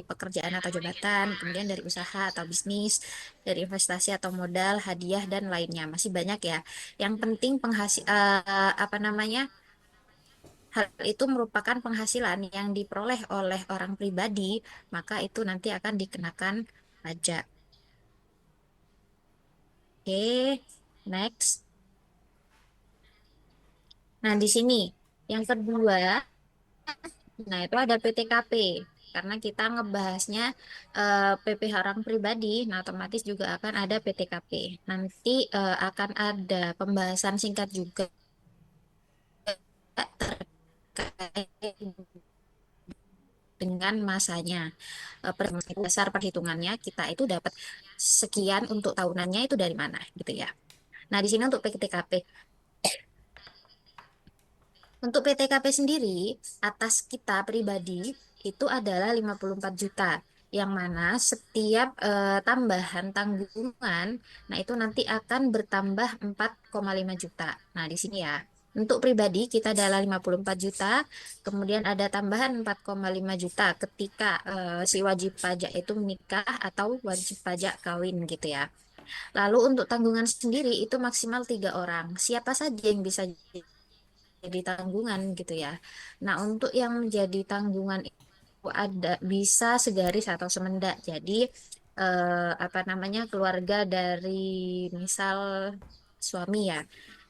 pekerjaan atau jabatan, kemudian dari usaha atau bisnis, dari investasi atau modal, hadiah dan lainnya. Masih banyak ya. Yang penting apa namanya? Hal itu merupakan penghasilan yang diperoleh oleh orang pribadi, maka itu nanti akan dikenakan pajak. Oke, next. Nah, di sini yang kedua, nah itu ada PTKP. Karena kita ngebahasnya PPh orang pribadi, nah otomatis juga akan ada PTKP. Nanti akan ada pembahasan singkat juga terkait dengan masanya. Dasar perhitungannya kita itu dapat sekian untuk tahunannya itu dari mana gitu ya. Nah, di sini untuk PTKP. Untuk PTKP sendiri, atas kita pribadi itu adalah 54 juta. Yang mana setiap tambahan tanggungan, nah itu nanti akan bertambah 4,5 juta. Nah, di sini ya. Untuk pribadi kita adalah 54 juta, kemudian ada tambahan 4,5 juta ketika si wajib pajak itu menikah atau wajib pajak kawin gitu ya. Lalu untuk tanggungan sendiri itu maksimal 3 orang. Siapa saja yang bisa jadi tanggungan gitu ya. Nah, untuk yang menjadi tanggungan itu ada bisa segaris atau semendak. Jadi apa namanya keluarga dari misal suami ya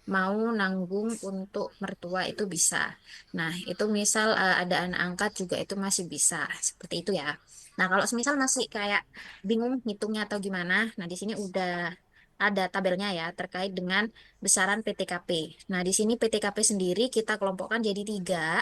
mau nanggung untuk mertua itu bisa. Nah, itu misal ada anak angkat juga itu masih bisa. Seperti itu ya. Nah, kalau semisal masih kayak bingung ngitungnya atau gimana, nah di sini udah ada tabelnya ya terkait dengan besaran PTKP. Nah, di sini PTKP sendiri kita kelompokkan jadi 3.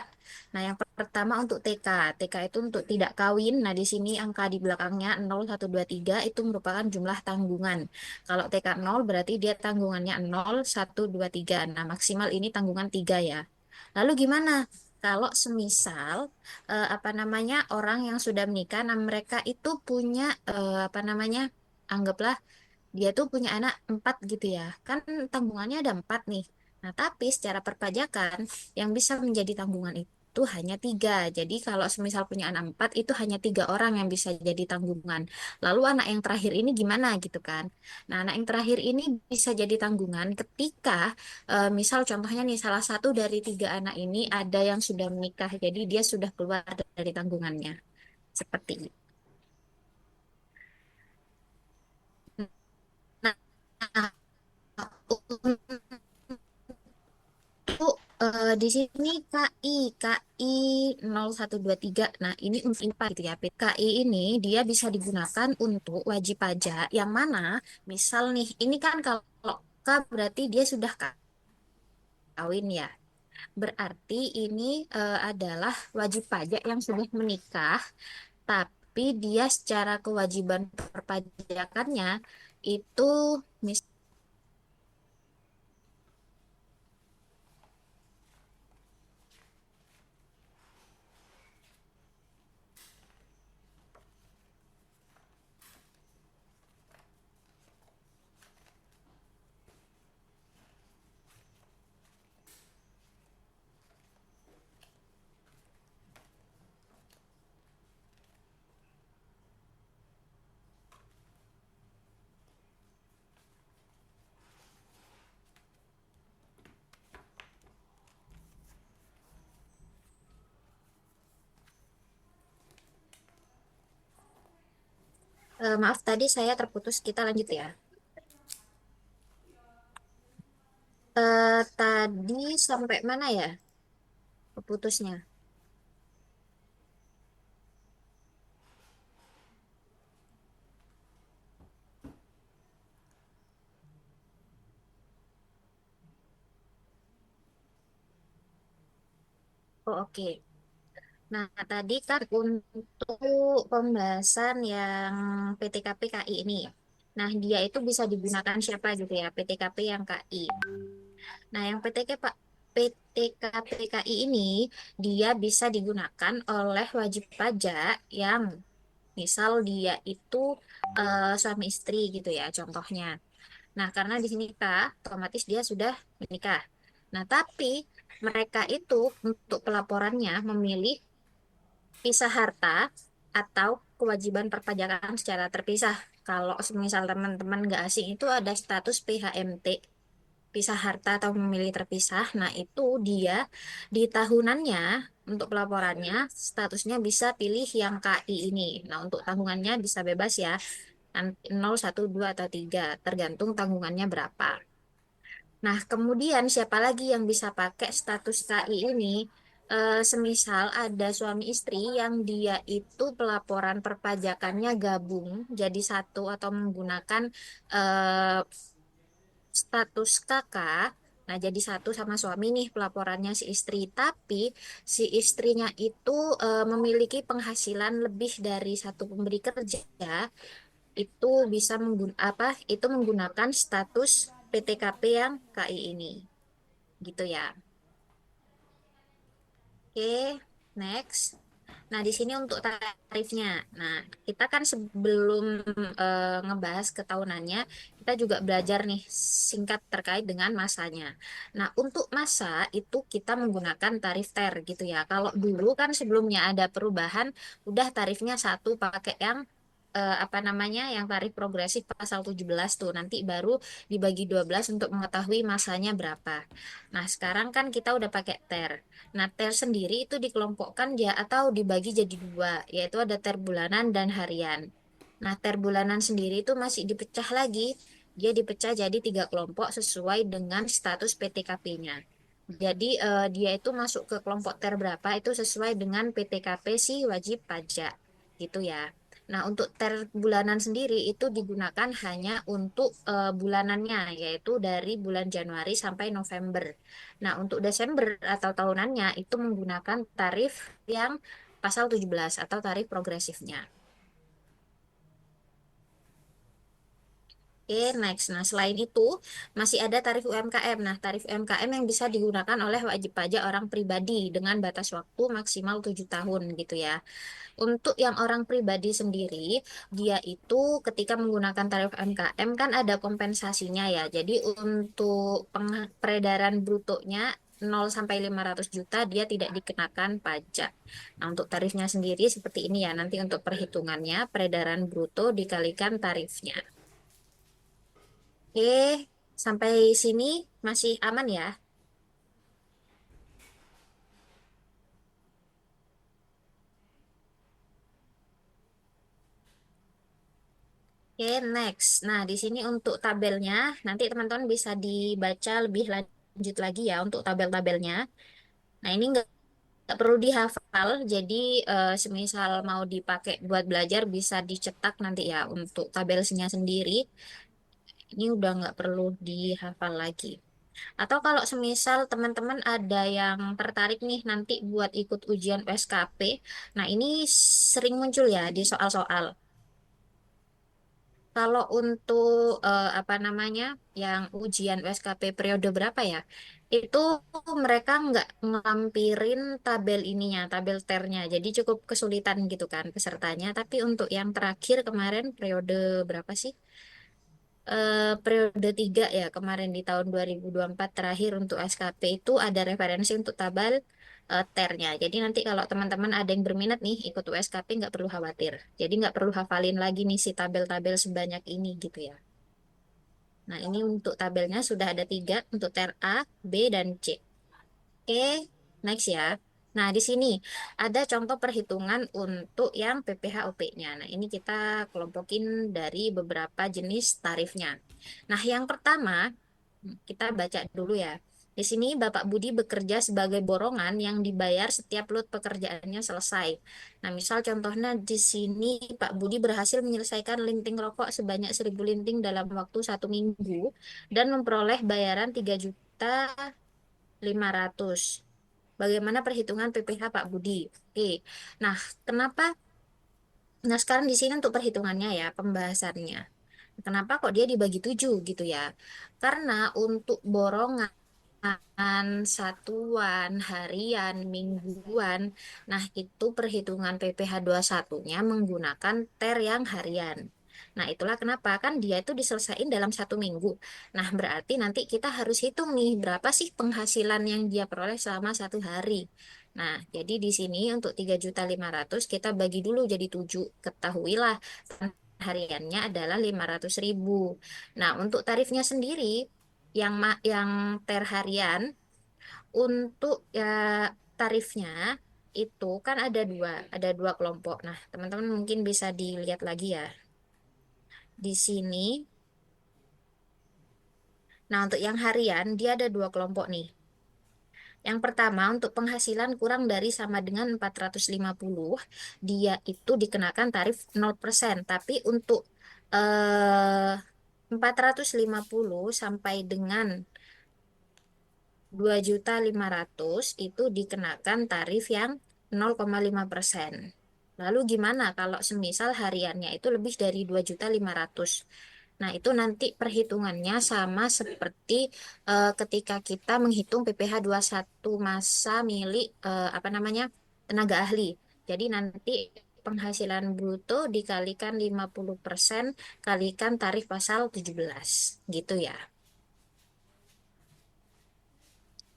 Nah, yang pertama untuk TK. TK itu untuk tidak kawin. Nah, di sini angka di belakangnya 0123 itu merupakan jumlah tanggungan. Kalau TK 0 berarti dia tanggungannya 0123. Nah, maksimal ini tanggungan 3 ya. Lalu gimana? Kalau semisal apa namanya orang yang sudah menikah, nah mereka itu punya apa namanya, anggaplah dia tuh punya anak 4 gitu ya, kan tanggungannya ada 4 nih. Nah, tapi secara perpajakan yang bisa menjadi tanggungan itu hanya 3. Jadi kalau semisal punya anak 4 itu hanya 3 orang yang bisa jadi tanggungan. Lalu anak yang terakhir ini gimana gitu kan? Nah, anak yang terakhir ini bisa jadi tanggungan ketika misal contohnya nih salah satu dari 3 anak ini ada yang sudah menikah, jadi dia sudah keluar dari tanggungannya. Seperti itu. Nah, untuk di sini KI 0123. Nah, ini untuk IPA gitu ya. KI ini dia bisa digunakan untuk wajib pajak yang mana misal nih, ini kan kalau K berarti dia sudah kawin ya. Berarti ini adalah wajib pajak yang sudah menikah, tapi dia secara kewajiban perpajakannya itu maaf tadi saya terputus, kita lanjut ya. Tadi sampai mana ya putusnya? Oh, oke. Nah, tadi kan untuk pembahasan yang PTKP KI ini. Nah, dia itu bisa digunakan siapa gitu ya, PTKP yang KI. Nah, yang PTKP KI ini, dia bisa digunakan oleh wajib pajak yang misal dia itu suami istri gitu ya, contohnya. Nah, karena di sini Kak, otomatis dia sudah menikah. Nah, tapi mereka itu untuk pelaporannya memilih pisah harta atau kewajiban perpajakan secara terpisah. Kalau misal teman-teman nggak asing itu ada status PHMT, pisah harta atau memilih terpisah. Nah, itu dia di tahunannya untuk pelaporannya statusnya bisa pilih yang KI ini. Nah, untuk tanggungannya bisa bebas ya. 0, 1, 2, atau 3, tergantung tanggungannya berapa. Nah, kemudian siapa lagi yang bisa pakai status KI ini? Semisal ada suami istri yang dia itu pelaporan perpajakannya gabung jadi satu atau menggunakan eh, status kakak. Nah, jadi satu sama suami nih pelaporannya si istri, tapi si istrinya itu memiliki penghasilan lebih dari satu pemberi kerja, itu bisa itu menggunakan status PTKP yang KI ini. Gitu ya. Oke, next. Nah, di sini untuk tarifnya. Nah, kita kan sebelum ngebahas ketahunannya, kita juga belajar nih singkat terkait dengan masanya. Nah, untuk masa itu kita menggunakan tarif TER gitu ya. Kalau dulu kan sebelumnya ada perubahan, udah tarifnya satu pakai yang apa namanya, yang tarif progresif pasal 17 tuh. Nanti baru dibagi 12 untuk mengetahui masanya berapa. Nah, sekarang kan kita udah pakai TER. Nah, TER sendiri itu dikelompokkan dia atau dibagi jadi dua, yaitu ada TER bulanan dan harian. Nah, TER bulanan sendiri itu masih dipecah lagi. Dia dipecah jadi tiga kelompok sesuai dengan status PTKP-nya. Jadi, dia itu masuk ke kelompok TER berapa itu sesuai dengan PTKP si wajib pajak. Gitu ya. Nah, untuk TER bulanan sendiri itu digunakan hanya untuk bulanannya, yaitu dari bulan Januari sampai November. Nah, untuk Desember atau tahunannya itu menggunakan tarif yang pasal 17 atau tarif progresifnya. Oke, next. Nah, selain itu masih ada tarif UMKM. Nah, tarif UMKM yang bisa digunakan oleh wajib pajak orang pribadi dengan batas waktu maksimal 7 tahun gitu ya. Untuk yang orang pribadi sendiri, dia itu ketika menggunakan tarif UMKM kan ada kompensasinya ya. Jadi untuk peredaran brutonya 0 sampai 500 juta dia tidak dikenakan pajak. Nah, untuk tarifnya sendiri seperti ini ya. Nanti untuk perhitungannya peredaran bruto dikalikan tarifnya. Oke, sampai sini masih aman ya? Oke, next. Nah, di sini untuk tabelnya, nanti teman-teman bisa dibaca lebih lanjut lagi ya untuk tabel-tabelnya. Nah, ini nggak perlu dihafal, jadi semisal mau dipakai buat belajar bisa dicetak nanti ya untuk tabelnya sendiri. Ini udah nggak perlu dihafal lagi. Atau kalau semisal teman-teman ada yang tertarik nih nanti buat ikut ujian USKP, nah ini sering muncul ya di soal-soal. Kalau untuk apa namanya yang ujian USKP periode berapa ya? Itu mereka nggak ngelampirin tabel ininya, tabel ternya. Jadi cukup kesulitan gitu kan pesertanya. Tapi untuk yang terakhir kemarin periode berapa sih? Periode 3 ya kemarin di tahun 2024 terakhir untuk SKP itu ada referensi untuk tabel ternya. Jadi nanti kalau teman-teman ada yang berminat nih ikut USKP nggak perlu khawatir. Jadi nggak perlu hafalin lagi nih si tabel-tabel sebanyak ini gitu ya. Nah, ini untuk tabelnya sudah ada tiga untuk ter A, B, dan C. Oke, next ya. Nah, di sini ada contoh perhitungan untuk yang PPh-OP-nya. Nah, ini kita kelompokin dari beberapa jenis tarifnya. Nah, yang pertama, kita baca dulu ya. Di sini Bapak Budi bekerja sebagai borongan yang dibayar setiap lot pekerjaannya selesai. Nah, misal contohnya di sini Pak Budi berhasil menyelesaikan linting rokok sebanyak 1.000 linting dalam waktu 1 minggu dan memperoleh bayaran 3.500.000. Bagaimana perhitungan PPh Pak Budi? Oke. Nah, kenapa? Nah, sekarang di sini untuk perhitungannya ya, pembahasannya. Kenapa kok dia dibagi 7 gitu ya? Karena untuk borongan satuan, harian, mingguan, nah itu perhitungan PPh 21-nya menggunakan TER yang harian. Nah, itulah kenapa kan dia itu diselesaikan dalam 1 minggu. Nah, berarti nanti kita harus hitung nih berapa sih penghasilan yang dia peroleh selama 1 hari. Nah, jadi di sini untuk 3.500.000 kita bagi dulu jadi 7. Ketahuilah hariannya adalah 500.000. Nah, untuk tarifnya sendiri yang per harian untuk ya tarifnya itu kan ada dua kelompok. Nah, teman-teman mungkin bisa dilihat lagi ya di sini. Nah, untuk yang harian dia ada dua kelompok nih. Yang pertama, untuk penghasilan kurang dari sama dengan 450, dia itu dikenakan tarif 0%. Tapi untuk eh, 450 sampai dengan 2.500.000 itu dikenakan tarif yang 0,5%. Lalu gimana kalau semisal hariannya itu lebih dari 2.500.000? Nah, itu nanti perhitungannya sama seperti ketika kita menghitung PPh satu masa milik apa namanya? Tenaga ahli. Jadi nanti penghasilan bruto dikalikan 50% kalikan tarif pasal 17. Gitu ya.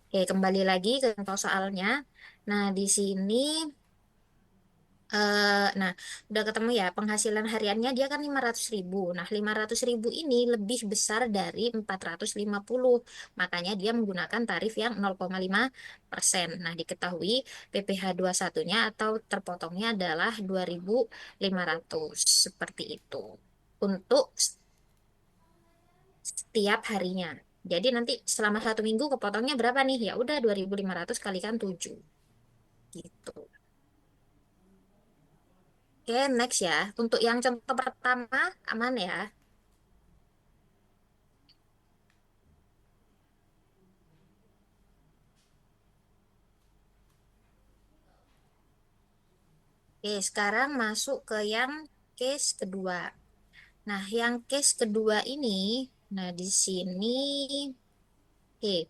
Oke, kembali lagi ke contoh soalnya. Nah, di sini, nah, udah ketemu ya, penghasilan hariannya dia kan 500.000. Nah, 500.000 ini lebih besar dari 450. Makanya dia menggunakan tarif yang 0,5%. Nah, diketahui PPh 21-nya atau terpotongnya adalah 2.500. Seperti itu. Untuk setiap harinya. Jadi nanti selama 1 minggu kepotongnya berapa nih? Ya udah 2.500 kalikan 7. Gitu. Oke, next ya. Untuk yang contoh pertama, aman ya. Oke, sekarang masuk ke yang case kedua. Nah, yang case kedua ini, nah di sini, oke,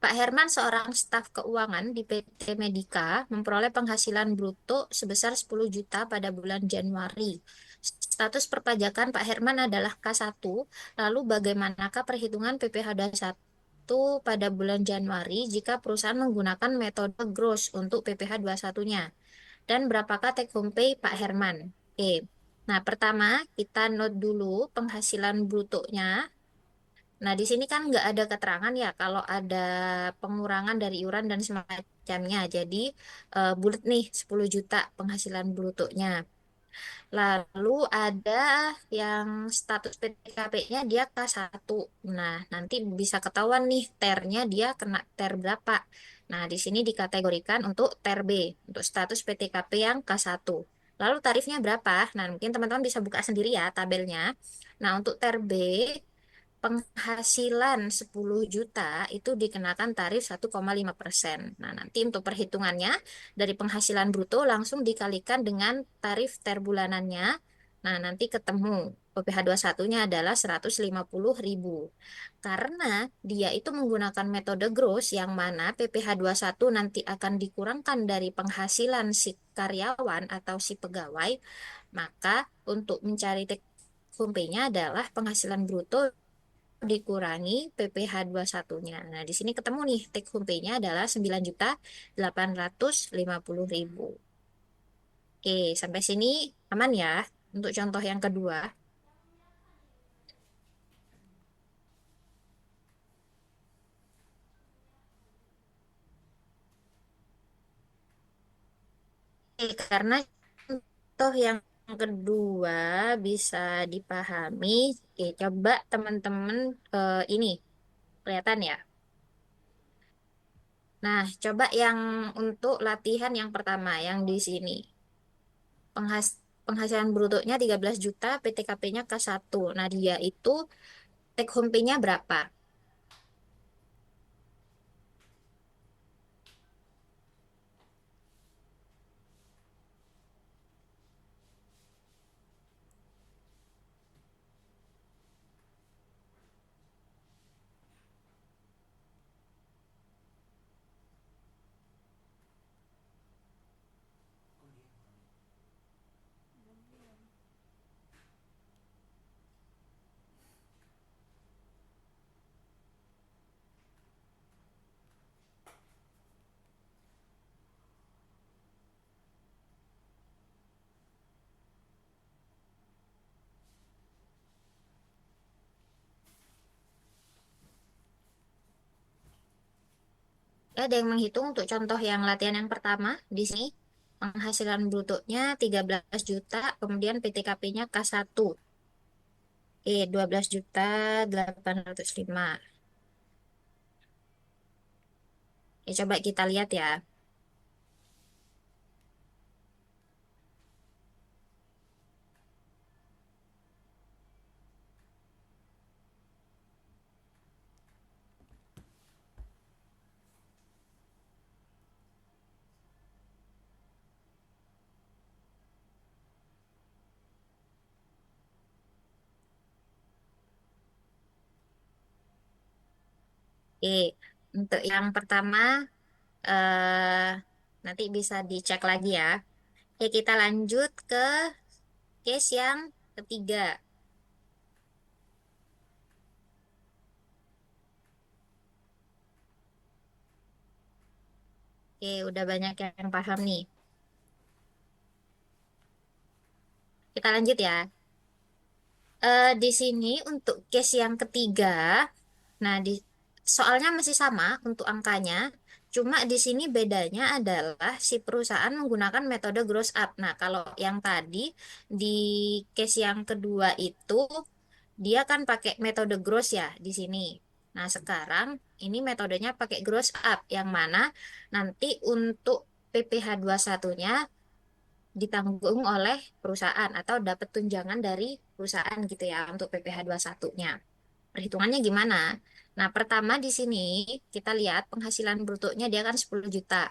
Pak Herman, seorang staf keuangan di PT Medika, memperoleh penghasilan bruto sebesar 10 juta pada bulan Januari. Status perpajakan Pak Herman adalah K1, lalu bagaimanakah perhitungan PPh satu pada bulan Januari jika perusahaan menggunakan metode gross untuk PPh 21-nya? Dan berapakah take home pay Pak Herman? Oke. Nah, pertama kita note dulu penghasilan brutonya. Nah, di sini kan nggak ada keterangan ya kalau ada pengurangan dari iuran dan semacamnya. Jadi, bulat nih 10 juta penghasilan brutonya. Lalu ada yang status PTKP-nya dia K1. Nah, nanti bisa ketahuan nih ternya dia kena ter berapa. Nah, di sini dikategorikan untuk ter B, untuk status PTKP yang K1. Lalu tarifnya berapa? Nah, mungkin teman-teman bisa buka sendiri ya tabelnya. Nah, untuk ter B penghasilan 10 juta itu dikenakan tarif 1,5%. Nah, nanti untuk perhitungannya dari penghasilan bruto langsung dikalikan dengan tarif ter bulanannya. Nah, nanti ketemu PPh 21-nya adalah 150.000. Karena dia itu menggunakan metode gross yang mana PPh satu nanti akan dikurangkan dari penghasilan si karyawan atau si pegawai, maka untuk mencari take home pay-nya adalah penghasilan bruto dikurangi PPh 21-nya. Nah, di sini ketemu nih take home pay-nya adalah 9.850.000. Oke, sampai sini aman ya untuk contoh yang kedua. Oke, karena contoh yang kedua bisa dipahami. Oke, coba teman-teman ini kelihatan ya. Nah, coba yang untuk latihan yang pertama yang di sini. Penghasilan brutonya 13 juta, PTKP-nya K1. Nah, dia itu take home pay-nya berapa? Ada yang menghitung untuk contoh yang latihan yang pertama di sini penghasilan brutonya 13 juta, kemudian PTKP-nya K1. 12.805. Ya, coba kita lihat ya. Oke, untuk yang pertama eh, nanti bisa dicek lagi ya. Oke, kita lanjut ke case yang ketiga. Oke, udah banyak yang paham nih. Kita lanjut ya. Di sini untuk case yang ketiga, nah soalnya masih sama untuk angkanya, cuma di sini bedanya adalah si perusahaan menggunakan metode gross up. Nah, kalau yang tadi di case yang kedua itu dia kan pakai metode gross ya di sini. Nah, sekarang ini metodenya pakai gross up yang mana nanti untuk PPh satunya ditanggung oleh perusahaan atau dapat tunjangan dari perusahaan gitu ya untuk PPh satunya. Perhitungannya gimana? Nah, pertama di sini kita lihat penghasilan brutonya dia kan 10 juta.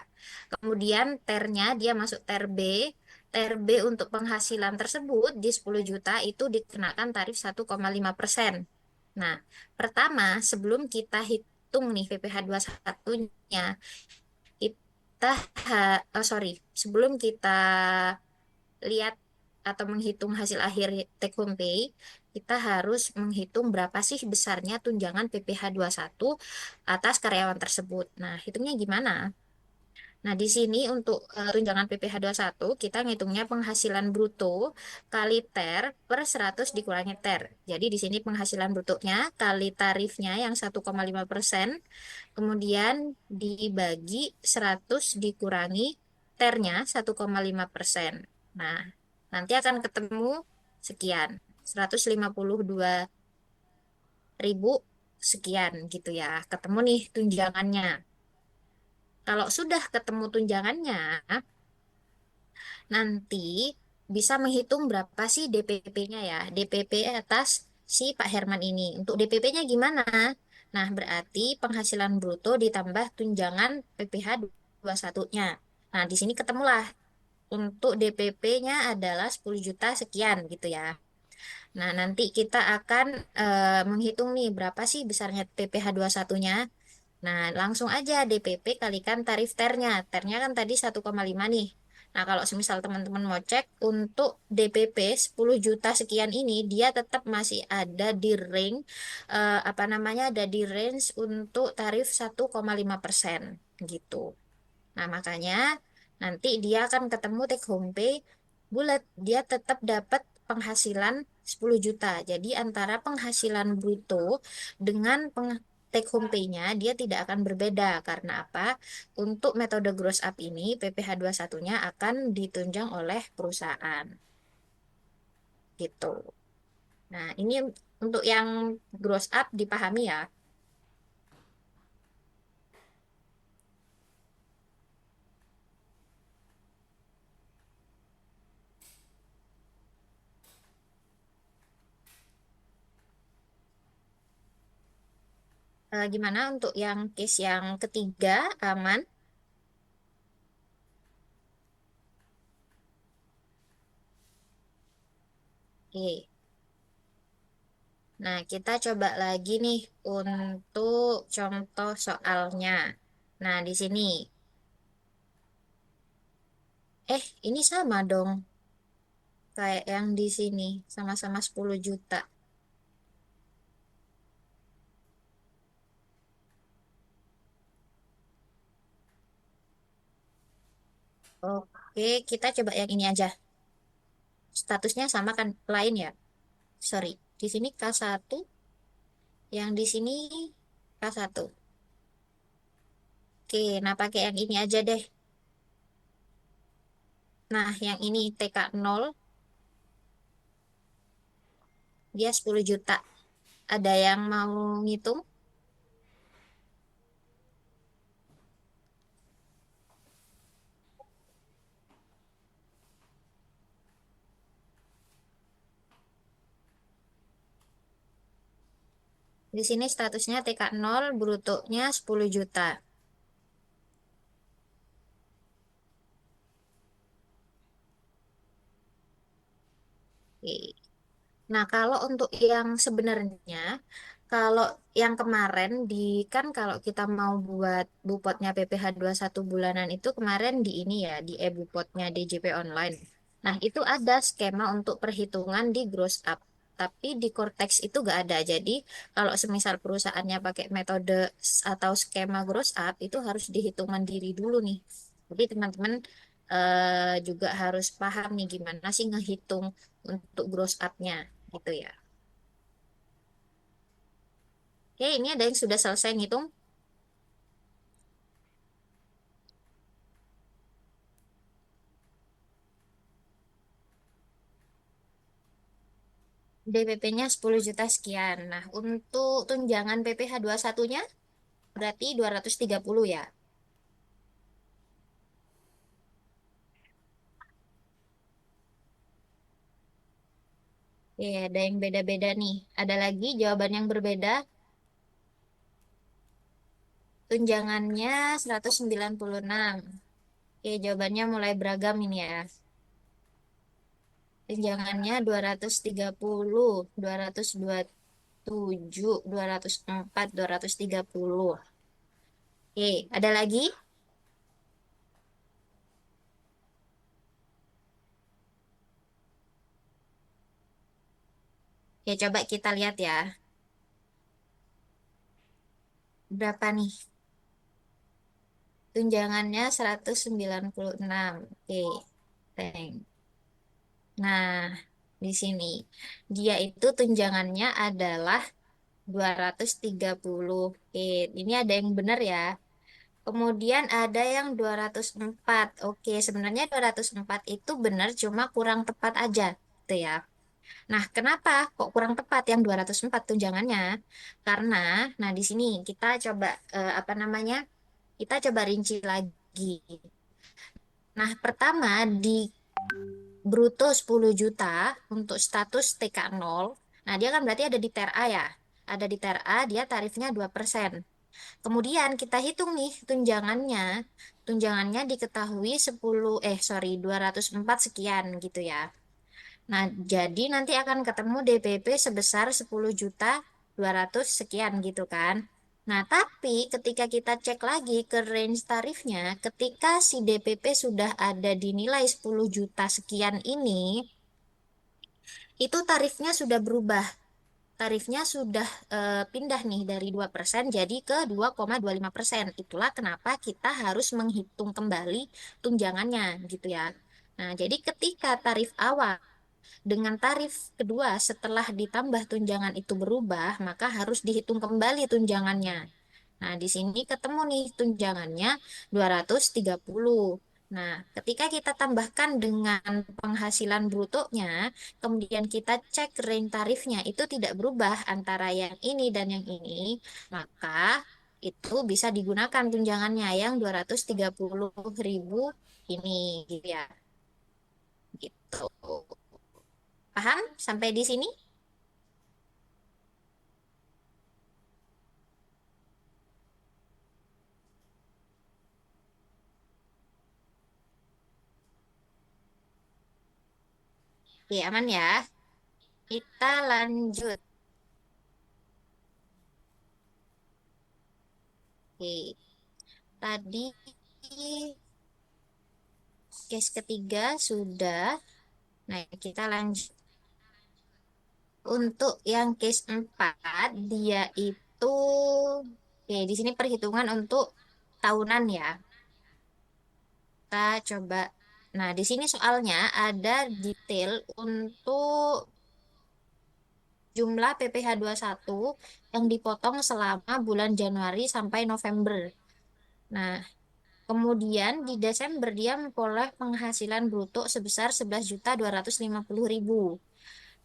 Kemudian ternya dia masuk ter B. Ter B untuk penghasilan tersebut di 10 juta itu dikenakan tarif 1,5%. Nah, pertama sebelum kita hitung nih PPh satunya kita sorry, sebelum kita lihat atau menghitung hasil akhir take home pay, kita harus menghitung berapa sih besarnya tunjangan PPh satu atas karyawan tersebut. Nah, hitungnya gimana? Nah, di sini untuk tunjangan PPh satu kita ngitungnya penghasilan bruto kali ter per 100 dikurangi ter. Jadi di sini penghasilan brutonya kali tarifnya yang 1,5%, kemudian dibagi 100 dikurangi ternya 1,5%. Nah, nanti akan ketemu sekian, 152.000 sekian gitu ya. Ketemu nih tunjangannya. Kalau sudah ketemu tunjangannya, nanti bisa menghitung berapa sih DPP-nya ya. DPP atas si Pak Herman ini. Untuk DPP-nya gimana? Nah, berarti penghasilan bruto ditambah tunjangan PPh satunya. Nah, di sini ketemulah untuk DPP-nya adalah 10 juta sekian gitu ya. Nah, nanti kita akan menghitung nih berapa sih besarnya PPh satunya. Nah, langsung aja DPP kalikan tarif ternya. Ternya kan tadi 1,5 nih. Nah, kalau semisal teman-teman mau cek untuk DPP 10 juta sekian ini, dia tetap masih ada di range, apa namanya, ada di range untuk tarif 1,5% gitu. Nah, makanya nanti dia akan ketemu take home pay bulat. Dia tetap dapat penghasilan 10 juta. Jadi antara penghasilan bruto dengan take home pay-nya dia tidak akan berbeda. Karena apa? Untuk metode gross up ini PPh satunya akan ditunjang oleh perusahaan. Gitu. Nah, ini untuk yang gross up dipahami ya. Gimana untuk yang case yang ketiga aman? Oke. Nah, kita coba lagi nih untuk contoh soalnya. Nah, di sini. Ini sama dong. Kayak yang di sini. Sama-sama 10 juta. Oke, kita coba yang ini aja. Statusnya sama kan lain ya? Sorry. Di sini K1, yang di sini K1. Oke, nah pakai yang ini aja deh. Nah, yang ini TK 0, dia 10 juta. Ada yang mau ngitung? Di sini statusnya TK 0, brutonya 10 juta. Oke. Nah, kalau untuk yang sebenarnya, kalau yang kemarin kan kalau kita mau buat bupotnya PPh 21 bulanan itu kemarin di ini ya, di e-bupotnya DJP online. Nah, itu ada skema untuk perhitungan di gross up. Tapi di Cortex itu nggak ada. Jadi, kalau semisal perusahaannya pakai metode atau skema gross up, itu harus dihitung mandiri dulu nih. Jadi, teman-teman juga harus paham nih gimana sih ngehitung untuk gross up-nya gitu ya. Oke, ini ada yang sudah selesai ngitung. DPP-nya 10 juta sekian. Nah, untuk tunjangan PPh 21-nya berarti 230 ya. Oke, ada yang beda-beda nih. Ada lagi jawaban yang berbeda. Tunjangannya 196. Oke, jawabannya mulai beragam ini ya. Tunjangannya 230, 227, 204, 230. Oke, ada lagi? Ya, coba kita lihat ya. Berapa nih? Tunjangannya 196. Oke, thank. Nah, di sini dia itu tunjangannya adalah 230. Oke, ini ada yang benar ya. Kemudian ada yang 204. Oke, sebenarnya 204 itu benar cuma kurang tepat aja. Gitu ya. Nah, kenapa kok kurang tepat yang 204 tunjangannya? Karena, nah di sini kita coba apa namanya? Kita coba rinci lagi. Nah, pertama di bruto 10 juta untuk status TK 0. Nah, dia kan berarti ada di TER A ya. Ada di TER A, dia tarifnya 2%. Kemudian kita hitung nih tunjangannya. Tunjangannya diketahui 204 sekian gitu ya. Nah, jadi nanti akan ketemu DPP sebesar 10 juta 200 sekian gitu kan. Nah, tapi ketika kita cek lagi ke range tarifnya, ketika si DPP sudah ada di nilai 10 juta sekian ini, itu tarifnya sudah berubah. Tarifnya sudah pindah nih dari 2% jadi ke 2,25%. Itulah kenapa kita harus menghitung kembali tunjangannya gitu ya. Nah, jadi ketika tarif awal dengan tarif kedua setelah ditambah tunjangan itu berubah, maka harus dihitung kembali tunjangannya. Nah, di sini ketemu nih tunjangannya 230. Nah, ketika kita tambahkan dengan penghasilan brutonya, kemudian kita cek range tarifnya itu tidak berubah antara yang ini dan yang ini, maka itu bisa digunakan tunjangannya yang 230.000 ini gitu ya. Gitu. Paham sampai di sini? Oke, aman ya. Kita lanjut. Oke, tadi case ketiga sudah. Nah, kita lanjut. Untuk yang case 4, dia itu, oke, di sini perhitungan untuk tahunan ya. Kita coba. Nah, di sini soalnya ada detail untuk jumlah PPh 21 yang dipotong selama bulan Januari sampai November. Nah, kemudian di Desember dia memperoleh penghasilan bruto sebesar 11.250.000.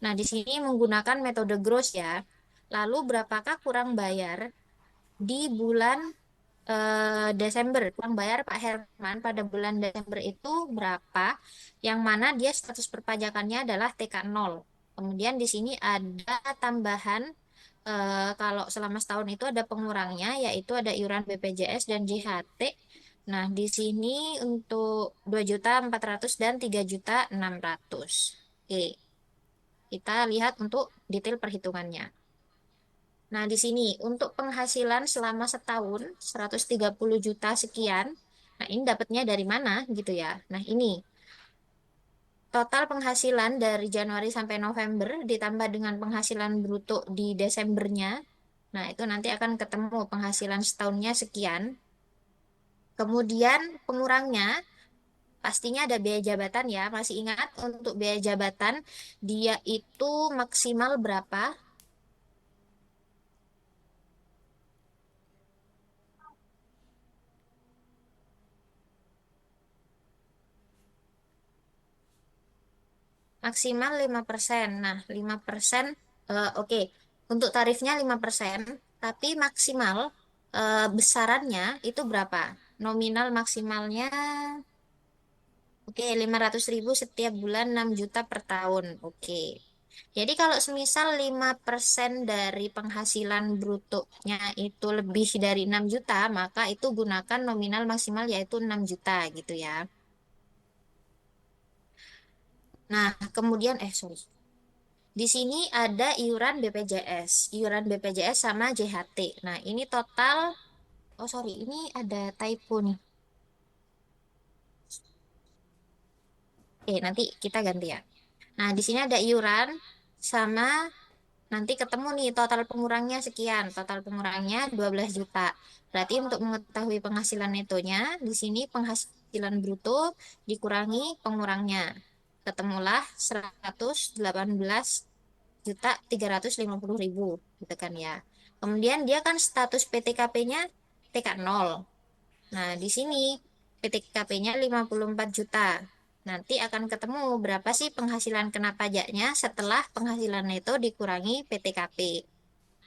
Nah, di sini menggunakan metode gross ya. Lalu berapakah kurang bayar di bulan Desember? Kurang bayar Pak Herman pada bulan Desember itu berapa? Yang mana dia status perpajakannya adalah TK0. Kemudian di sini ada tambahan kalau selama setahun itu ada pengurangnya yaitu ada iuran BPJS dan JHT. Nah, di sini untuk 2.400.000 dan 3.600.000. Oke, kita lihat untuk detail perhitungannya. Nah, di sini untuk penghasilan selama setahun 130 juta sekian. Nah, ini dapatnya dari mana gitu ya. Nah, ini total penghasilan dari Januari sampai November ditambah dengan penghasilan bruto di Desembernya. Nah, itu nanti akan ketemu penghasilan setahunnya sekian. Kemudian pengurangnya pastinya ada biaya jabatan ya. Masih ingat untuk biaya jabatan dia itu maksimal berapa? Maksimal 5%. Nah, 5%, oke. Untuk tarifnya 5%, tapi maksimal besarannya itu berapa? Nominal maksimalnya, oke, 500.000 setiap bulan, 6 juta per tahun. Oke. Jadi kalau semisal 5% dari penghasilan brutonya itu lebih dari 6 juta, maka itu gunakan nominal maksimal yaitu 6 juta gitu ya. Nah, kemudian, sorry. Di sini ada iuran BPJS, iuran BPJS sama JHT. Nah, ini total, oh sorry, ini ada typo nih. Nanti kita ganti ya. Nah, di sini ada iuran sama nanti ketemu nih total pengurangnya sekian. Total pengurangnya 12 juta. Berarti untuk mengetahui penghasilan netonya, di sini penghasilan bruto dikurangi pengurangnya. Ketemulah 118.350.000 gitu kan ya. Kemudian dia kan status PTKP-nya TK0. Nah, di sini PTKP-nya 54 juta. Nanti akan ketemu berapa sih penghasilan kena pajaknya setelah penghasilan neto dikurangi PTKP.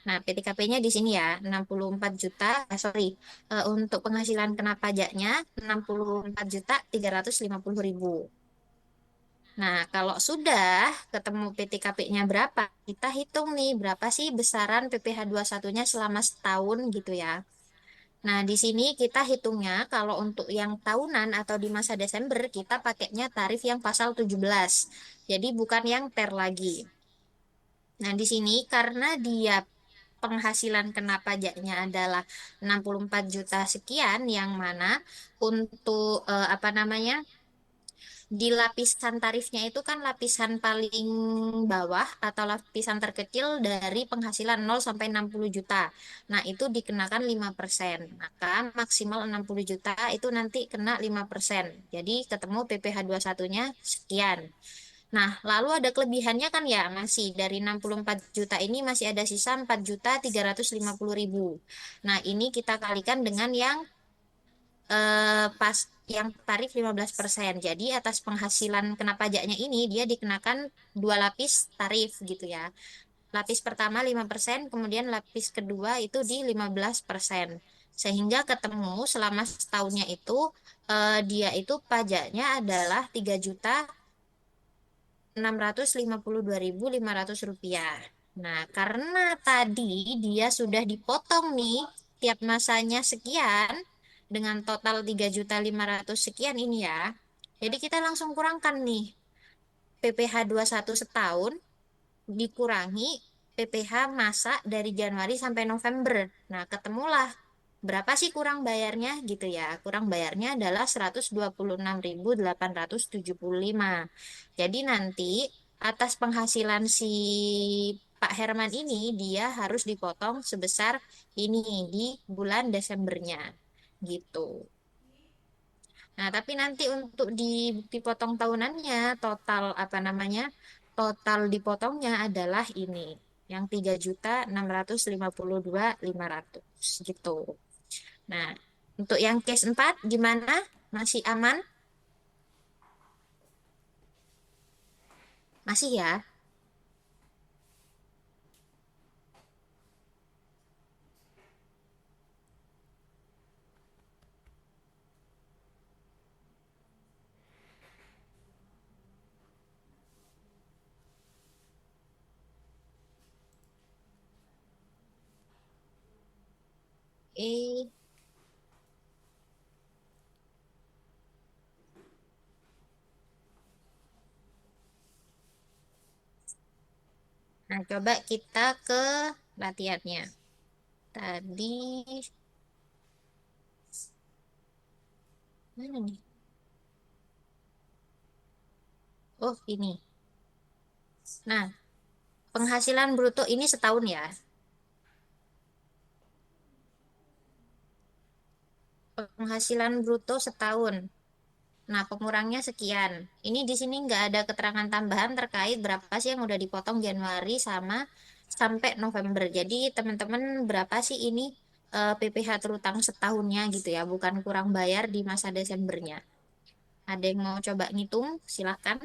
Nah, PTKP-nya di sini ya, 64 juta, sorry, untuk penghasilan kena pajaknya 64.350.000. Nah, kalau sudah ketemu PTKP-nya berapa, kita hitung nih berapa sih besaran PPh 21-nya selama setahun gitu ya. Nah, di sini kita hitungnya kalau untuk yang tahunan atau di masa Desember kita pakainya tarif yang pasal 17. Jadi bukan yang per lagi. Nah, di sini karena dia penghasilan kena pajaknya adalah 64 juta sekian yang mana untuk apa namanya? Di lapisan tarifnya itu kan lapisan paling bawah atau lapisan terkecil dari penghasilan 0 sampai 60 juta. Nah, itu dikenakan 5%. Maka maksimal 60 juta itu nanti kena 5%. Jadi ketemu PPh 21-nya sekian. Nah, lalu ada kelebihannya kan ya, masih dari 64 juta ini masih ada sisa 4.350.000. Nah, ini kita kalikan dengan yang pas yang tarif 15%. Jadi atas penghasilan kena pajaknya ini dia dikenakan dua lapis tarif gitu ya. Lapis pertama 5%, kemudian lapis kedua itu di 15%. Sehingga ketemu selama setahunnya itu dia itu pajaknya adalah 3.652.500 rupiah. Nah, karena tadi dia sudah dipotong nih tiap masanya sekian dengan total 3.500 sekian ini ya. Jadi kita langsung kurangkan nih PPh 21 setahun dikurangi PPh masa dari Januari sampai November. Nah, ketemulah berapa sih kurang bayarnya gitu ya. Kurang bayarnya adalah 126.875. Jadi nanti atas penghasilan si Pak Herman ini dia harus dipotong sebesar ini di bulan Desembernya gitu. Nah, tapi nanti untuk di bukti potong tahunannya total apa namanya? Total dipotongnya adalah ini yang 3.652.500 gitu. Nah, Untuk yang case 4 gimana? Masih aman? Masih ya? Eh, nah coba kita ke latihannya. Tadi, mana nih? Oh, ini. Nah, penghasilan bruto ini setahun ya. Penghasilan bruto setahun. Nah, pengurangnya sekian. Ini di sini nggak ada keterangan tambahan terkait berapa sih yang udah dipotong Januari sama sampai November. Jadi, teman-teman berapa sih ini PPh terutang setahunnya gitu ya, bukan kurang bayar di masa Desembernya. Ada yang mau coba ngitung? Silahkan.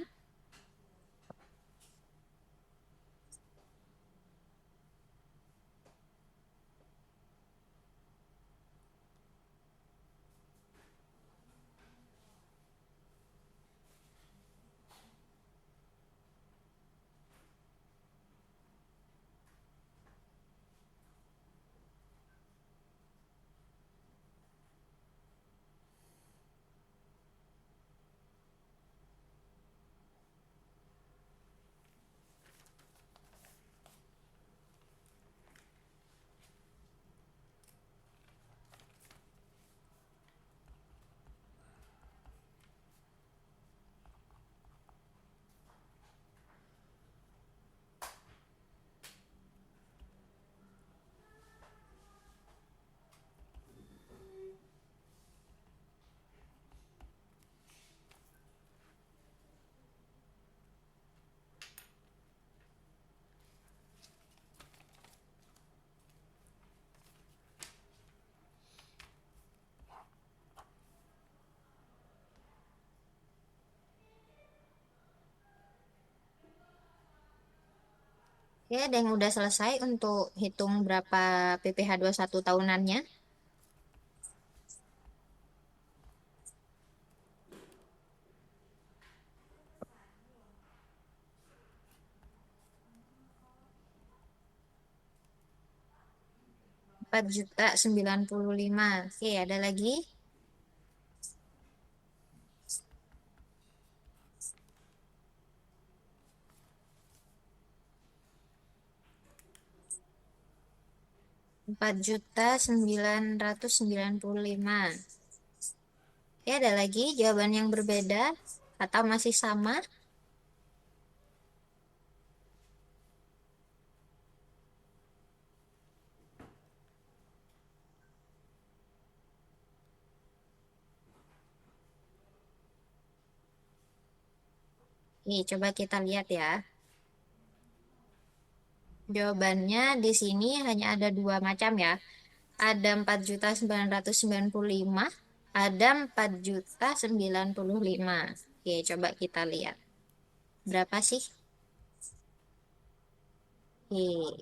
Ya, ada yang udah selesai untuk hitung berapa PPh satu tahunannya. 4.095.000. Oke, ada lagi. 4.995.000. Oke, ada lagi jawaban yang berbeda atau masih sama? Nih, coba kita lihat ya. Jawabannya di sini hanya ada dua macam ya. Ada 4.995, ada 4.095. Oke, coba kita lihat. Berapa sih? Oke.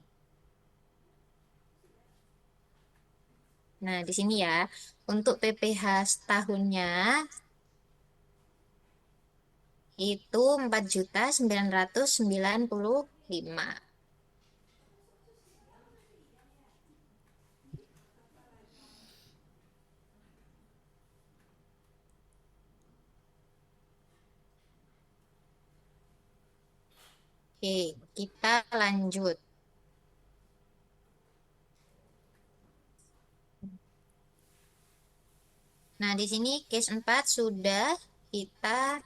Nah, di sini ya, untuk PPh setahunnya itu 4.995. Oke, kita lanjut. Nah, di sini case 4 sudah kita.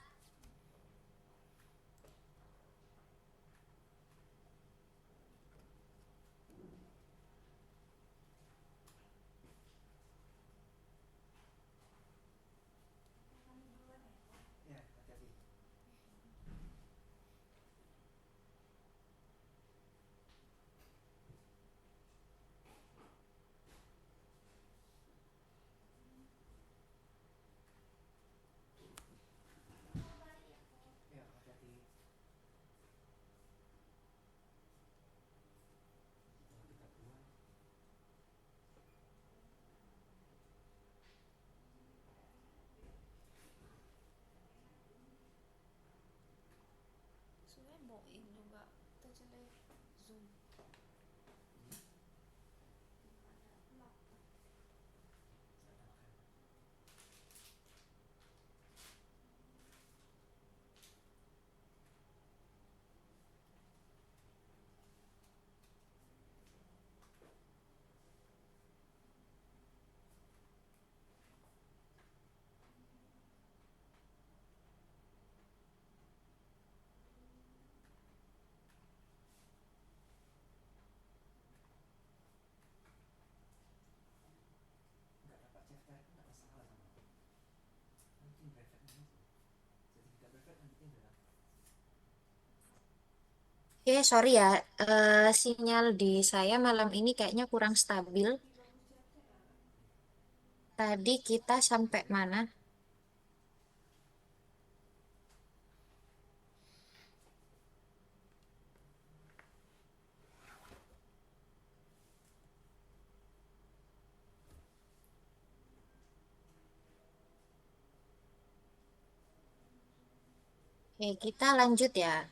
Nggak dapat CFR itu nggak masalah sama aku. Mungkin brevetnya itu. Sertifikat brevet kan penting dalam. Oke, sorry ya, sinyal di saya malam ini kayaknya kurang stabil. Tadi kita sampai mana? Oke, kita lanjut ya.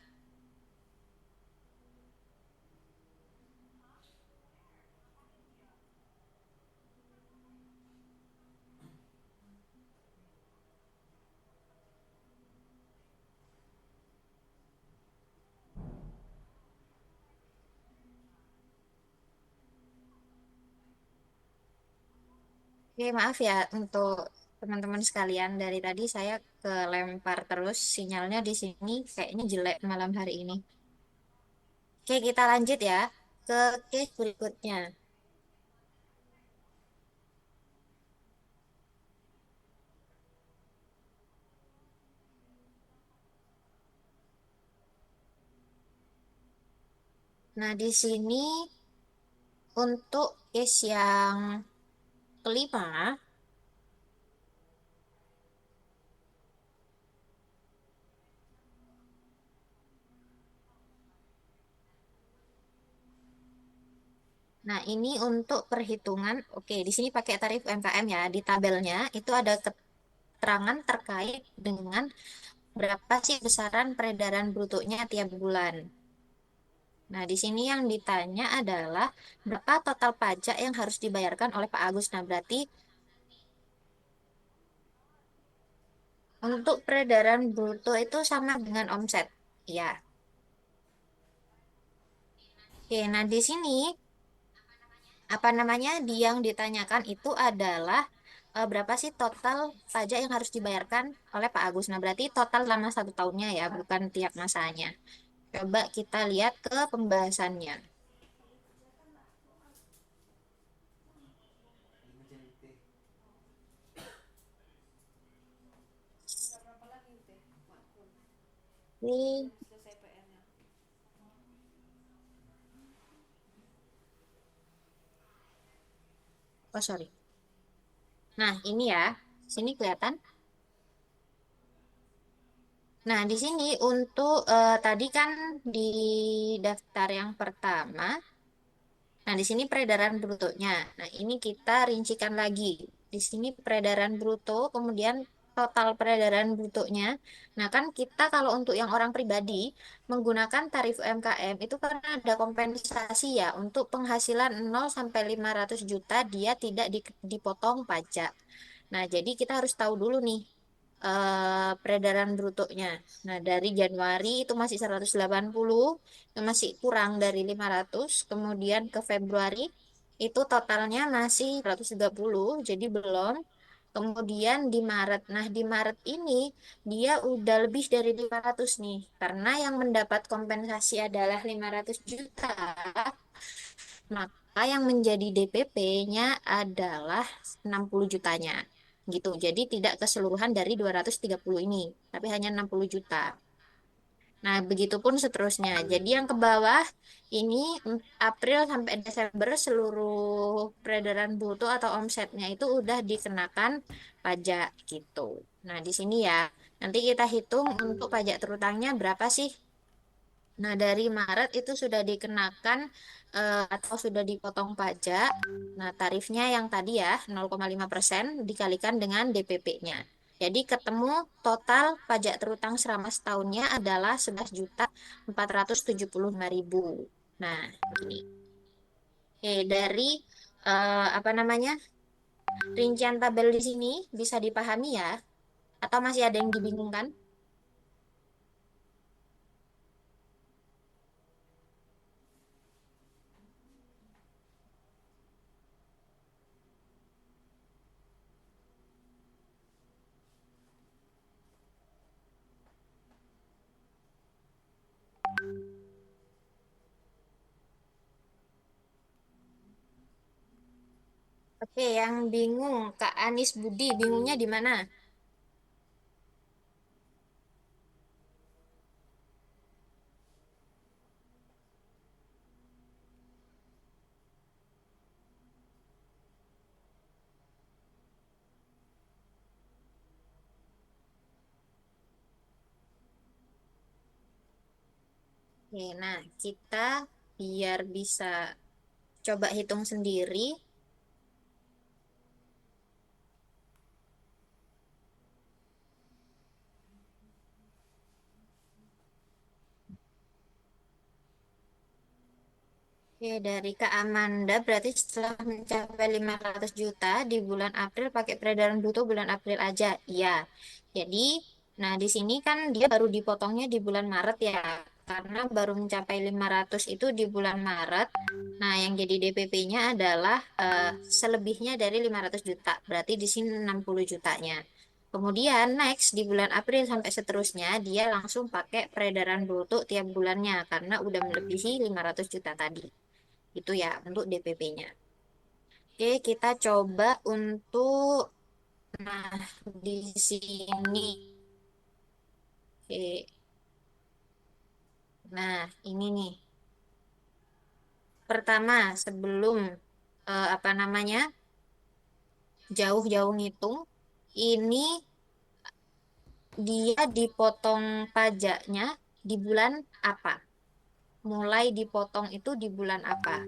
Oke, maaf ya untuk teman-teman sekalian. Dari tadi saya kelempar terus sinyalnya di sini kayaknya jelek malam hari ini. Oke, kita lanjut ya ke case berikutnya. Nah, di sini untuk case yang kelima, nah ini untuk perhitungan, oke, di sini pakai tarif UMKM ya. Di tabelnya itu ada keterangan terkait dengan berapa sih besaran peredaran brutonya tiap bulan. Nah, di sini yang ditanya adalah berapa total pajak yang harus dibayarkan oleh Pak Agus. Nah, berarti untuk peredaran bruto itu sama dengan omset. Ya. Oke, nah di sini apa namanya? Yang ditanyakan itu adalah berapa sih total pajak yang harus dibayarkan oleh Pak Agus. Nah, berarti total selama 1 tahunnya ya, bukan tiap masanya. Coba kita lihat ke pembahasannya. Lagi ngerjain UT. Ini, oh sorry. Nah, ini ya, sini kelihatan. Nah, di sini untuk tadi kan di daftar yang pertama, nah di sini peredaran brutonya. Nah, ini kita rincikan lagi. Di sini peredaran bruto, kemudian total peredaran brutonya. Nah, kan kita kalau untuk yang orang pribadi menggunakan tarif UMKM itu karena ada kompensasi ya untuk penghasilan 0 sampai 500 juta dia tidak dipotong pajak. Nah, jadi kita harus tahu dulu nih peredaran brutonya. Nah, dari Januari itu masih 180, masih kurang dari 500. Kemudian ke Februari itu totalnya masih 130, jadi belum. Kemudian di Maret. Nah, di Maret ini dia udah lebih dari 500 nih. Karena yang mendapat kompensasi adalah 500 juta, maka yang menjadi DPP-nya adalah 60 jutanya. Gitu. Jadi tidak keseluruhan dari 230 ini, tapi hanya 60 juta. Nah, begitupun seterusnya. Jadi yang ke bawah ini April sampai Desember seluruh peredaran bruto atau omsetnya itu udah dikenakan pajak gitu. Nah, di sini ya, nanti kita hitung untuk pajak terutangnya berapa sih. Nah, dari Maret itu sudah dikenakan atau sudah dipotong pajak. Nah, tarifnya yang tadi ya 0,5% dikalikan dengan DPP-nya. Jadi ketemu total pajak terutang selama setahunnya adalah 11.475.000. Nah, ini. Oke, dari apa namanya? Rincian tabel di sini bisa dipahami ya? Atau masih ada yang dibingungkan? Oke, yang bingung, Kak Anis Budi, bingungnya di mana? Oke, nah kita biar bisa coba hitung sendiri. Oke, dari Kak Amanda berarti setelah mencapai 500 juta di bulan April pakai peredaran bruto bulan April aja. Iya. Jadi, nah di sini kan dia baru dipotongnya di bulan Maret ya. Karena baru mencapai 500 itu di bulan Maret. Nah, yang jadi DPP-nya adalah selebihnya dari 500 juta. Berarti di sini 60 jutanya. Kemudian next di bulan April sampai seterusnya dia langsung pakai peredaran bruto tiap bulannya karena udah melebihi 500 juta tadi. Itu ya untuk DPP-nya. Oke, kita coba untuk nah di sini. Oke. Nah, ini nih. Pertama, sebelum apa namanya? Jauh-jauh ngitung, ini dia dipotong pajaknya di bulan apa? Mulai dipotong itu di bulan apa?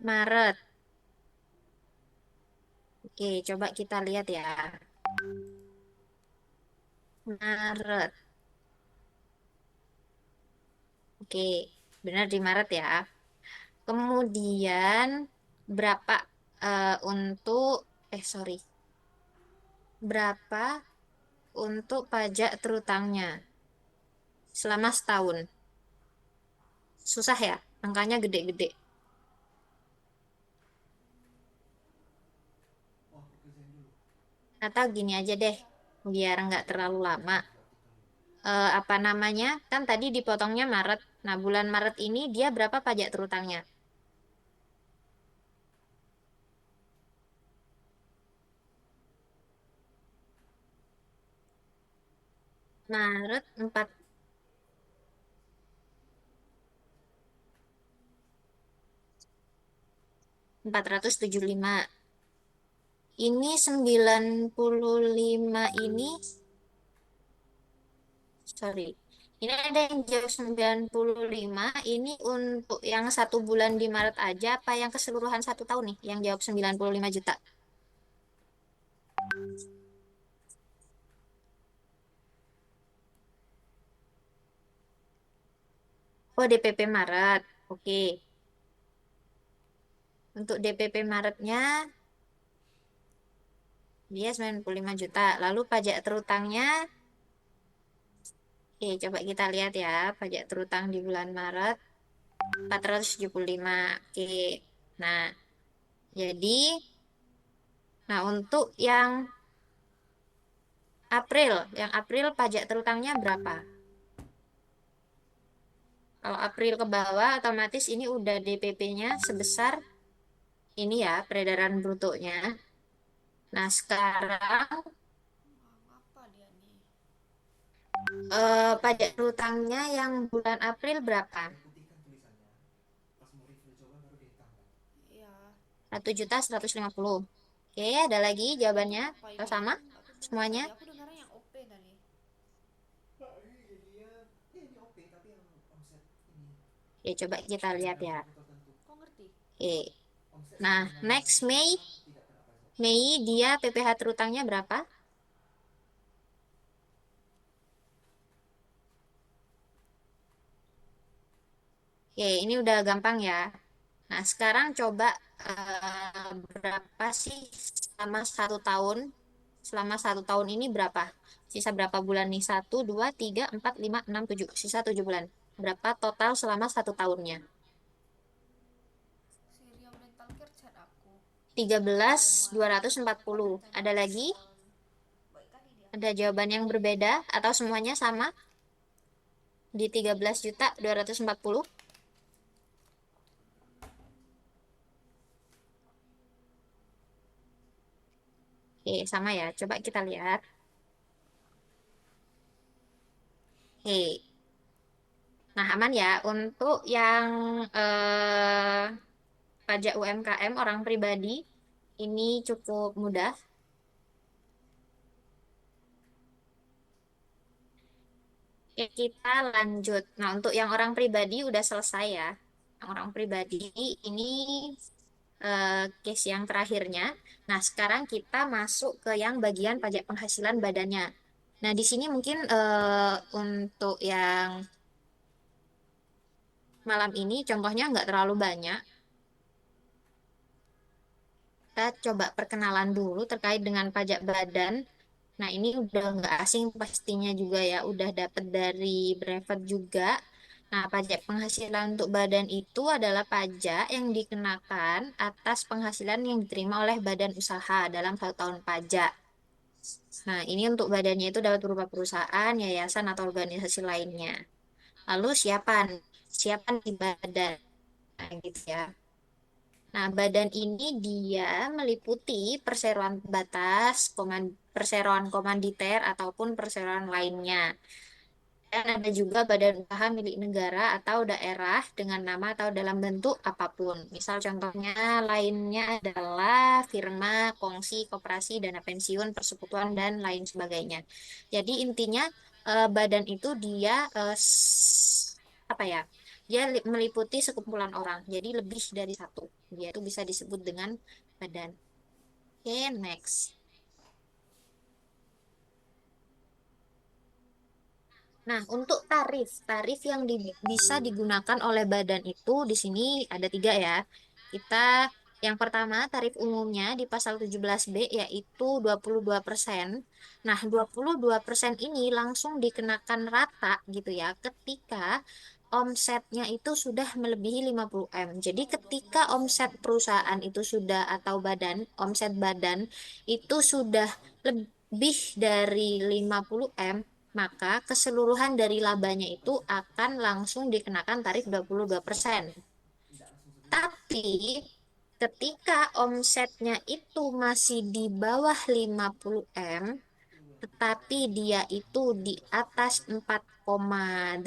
Maret. Oke, coba kita lihat ya. Maret. Oke, benar di Maret ya. Kemudian berapa untuk sorry, berapa untuk pajak terutangnya selama setahun? Susah ya, angkanya gede-gede. Oh, aku kerjain dulu. Atau gini aja deh, biar nggak terlalu lama. Apa namanya? Kan tadi dipotongnya Maret. Nah, bulan Maret ini dia berapa pajak terutangnya? Maret 4.475. Ini 95 ini, sorry. Ini ada yang jauh 95. Ini untuk yang satu bulan di Maret aja, apa yang keseluruhan satu tahun nih? Yang jawab 95 juta. Oh, DPP Maret. Oke. Untuk DPP Maretnya, dia 95 juta. Lalu pajak terutangnya, oke, coba kita lihat ya. Pajak terutang di bulan Maret, 475. Oke. Nah, jadi, nah untuk yang April pajak terutangnya berapa? Kalau April ke bawah, otomatis ini udah DPP-nya sebesar ini ya, peredaran brutonya. Nah, sekarang Apa dia nih? pajak terutangnya yang bulan April berapa? Dia putihkan tulisannya. Pas mau refill coba baru dia hitamkan. 1.150.000. Oke, ada lagi jawabannya? Apa Atau ini? sama Aku dengar semuanya? tadi, aku dengarnya yang OP tadi. Pak, ini dia. Ini OP tapi yang omset ini Ya, coba kita lihat peredaran ya. bruto tertentu. Kok ngerti? Oke. Omset Nah, sebelumnya next Mei, tidak kena pajak. Mei dia PPh terutangnya berapa? Oke, ini udah gampang ya. Nah, sekarang coba berapa sih selama 1 tahun? Selama 1 tahun ini berapa? Sisa berapa bulan nih? 1, 2, 3, 4, 5, 6, 7. Sisa 7 bulan. Berapa total selama 1 tahunnya? Si Riam Rental Care chat aku. Tiga belas dua Januari ratus empat ternyata puluh. rencana Ada lagi? diskon. Baik kali dia. Ada jawaban yang berbeda atau semuanya sama di 13.240? Oke, sama ya. Coba kita lihat. Oke. Nah, aman ya. Untuk yang pajak UMKM orang pribadi, ini cukup mudah. Oke, kita lanjut. Nah, untuk yang orang pribadi udah selesai ya. Yang orang pribadi ini case yang terakhirnya. Nah, sekarang kita masuk ke yang bagian pajak penghasilan badannya. Nah, di sini mungkin untuk yang malam ini contohnya nggak terlalu banyak. Kita coba perkenalan dulu terkait dengan pajak badan. Nah, ini udah nggak asing pastinya juga ya, udah dapet dari brevet juga. Nah, pajak penghasilan untuk badan itu adalah pajak yang dikenakan atas penghasilan yang diterima oleh badan usaha dalam 1 tahun pajak. Nah, ini untuk badannya itu dapat berupa perusahaan, yayasan, atau organisasi lainnya. Lalu siapan di badan, nah, gitu ya. Nah, badan ini dia meliputi perseroan batas, perseroan komanditer, ataupun perseroan lainnya. Dan ada juga badan usaha milik negara atau daerah dengan nama atau dalam bentuk apapun. Misal contohnya lainnya adalah firma, kongsi, koperasi, dana pensiun, persekutuan, dan lain sebagainya. Jadi intinya badan itu dia apa ya? Dia meliputi sekumpulan orang. Jadi lebih dari satu. Dia itu bisa disebut dengan badan. Oke, next. Nah, untuk tarif yang bisa digunakan oleh badan itu di sini ada 3 ya. Kita yang pertama tarif umumnya di pasal 17B yaitu 22%. Nah, 22% ini langsung dikenakan rata gitu ya ketika omsetnya itu sudah melebihi 50 M. Jadi ketika omset perusahaan itu sudah atau omset badan itu sudah lebih dari 50 M, maka keseluruhan dari labanya itu akan langsung dikenakan tarif 22%. Tidak langsung sebulan. Tapi ketika omsetnya itu masih di bawah 50 M, tetapi dia itu di atas 4,8,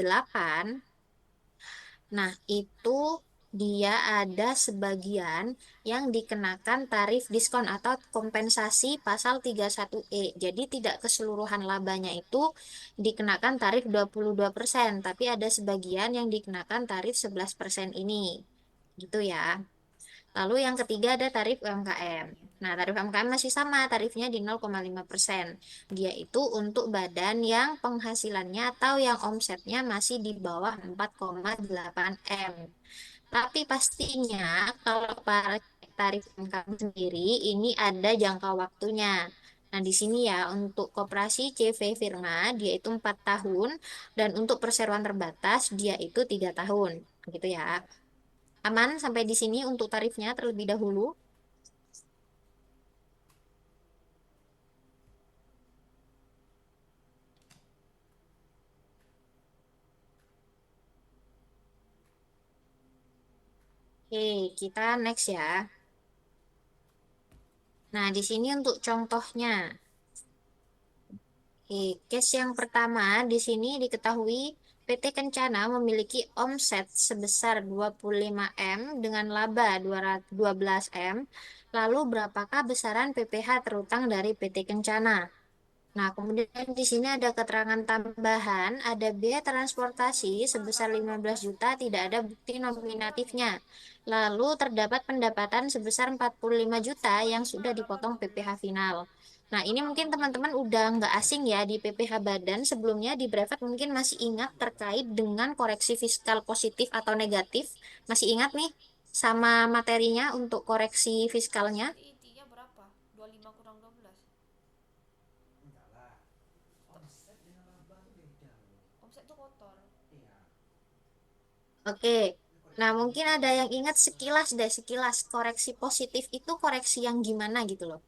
nah itu dia ada sebagian yang dikenakan tarif diskon atau kompensasi pasal 31E. Jadi tidak keseluruhan labanya itu dikenakan tarif 22%, tapi ada sebagian yang dikenakan tarif 11% ini. Gitu ya. Lalu yang ketiga ada tarif UMKM. Nah, tarif UMKM masih sama, tarifnya di 0,5%. Dia itu untuk badan yang penghasilannya atau yang omsetnya masih di bawah 4,8 M. Tapi pastinya kalau para tarif UMKM sendiri ini ada jangka waktunya. Nah, di sini ya untuk koperasi CV Firma dia itu 4 tahun dan untuk perseroan terbatas dia itu 3 tahun. Gitu ya. Aman sampai di sini untuk tarifnya terlebih dahulu. Oke, kita next ya. Nah, di sini untuk contohnya. Oke, case yang pertama di sini diketahui PT Kencana memiliki omset sebesar 25 M dengan laba 12 M. Lalu berapakah besaran PPh terutang dari PT Kencana? Nah, kemudian di sini ada keterangan tambahan, ada biaya transportasi sebesar 15 juta, tidak ada bukti nominatifnya. Lalu terdapat pendapatan sebesar 45 juta yang sudah dipotong PPh final. Nah, ini mungkin teman-teman udah nggak asing ya di PPh Badan. Sebelumnya di Brevet mungkin masih ingat terkait dengan koreksi fiskal positif atau negatif. Masih ingat nih sama materinya untuk koreksi fiskalnya? Berarti intinya berapa? 25 kurang 12. Enggak lah, omset dengan laba tuh beda loh. Omset tuh kotor. Iya, Oke. ini Nah, koreksi mungkin positif ada itu yang ingat adalah sekilas deh, sekilas. Koreksi positif itu koreksi yang gimana gitu loh.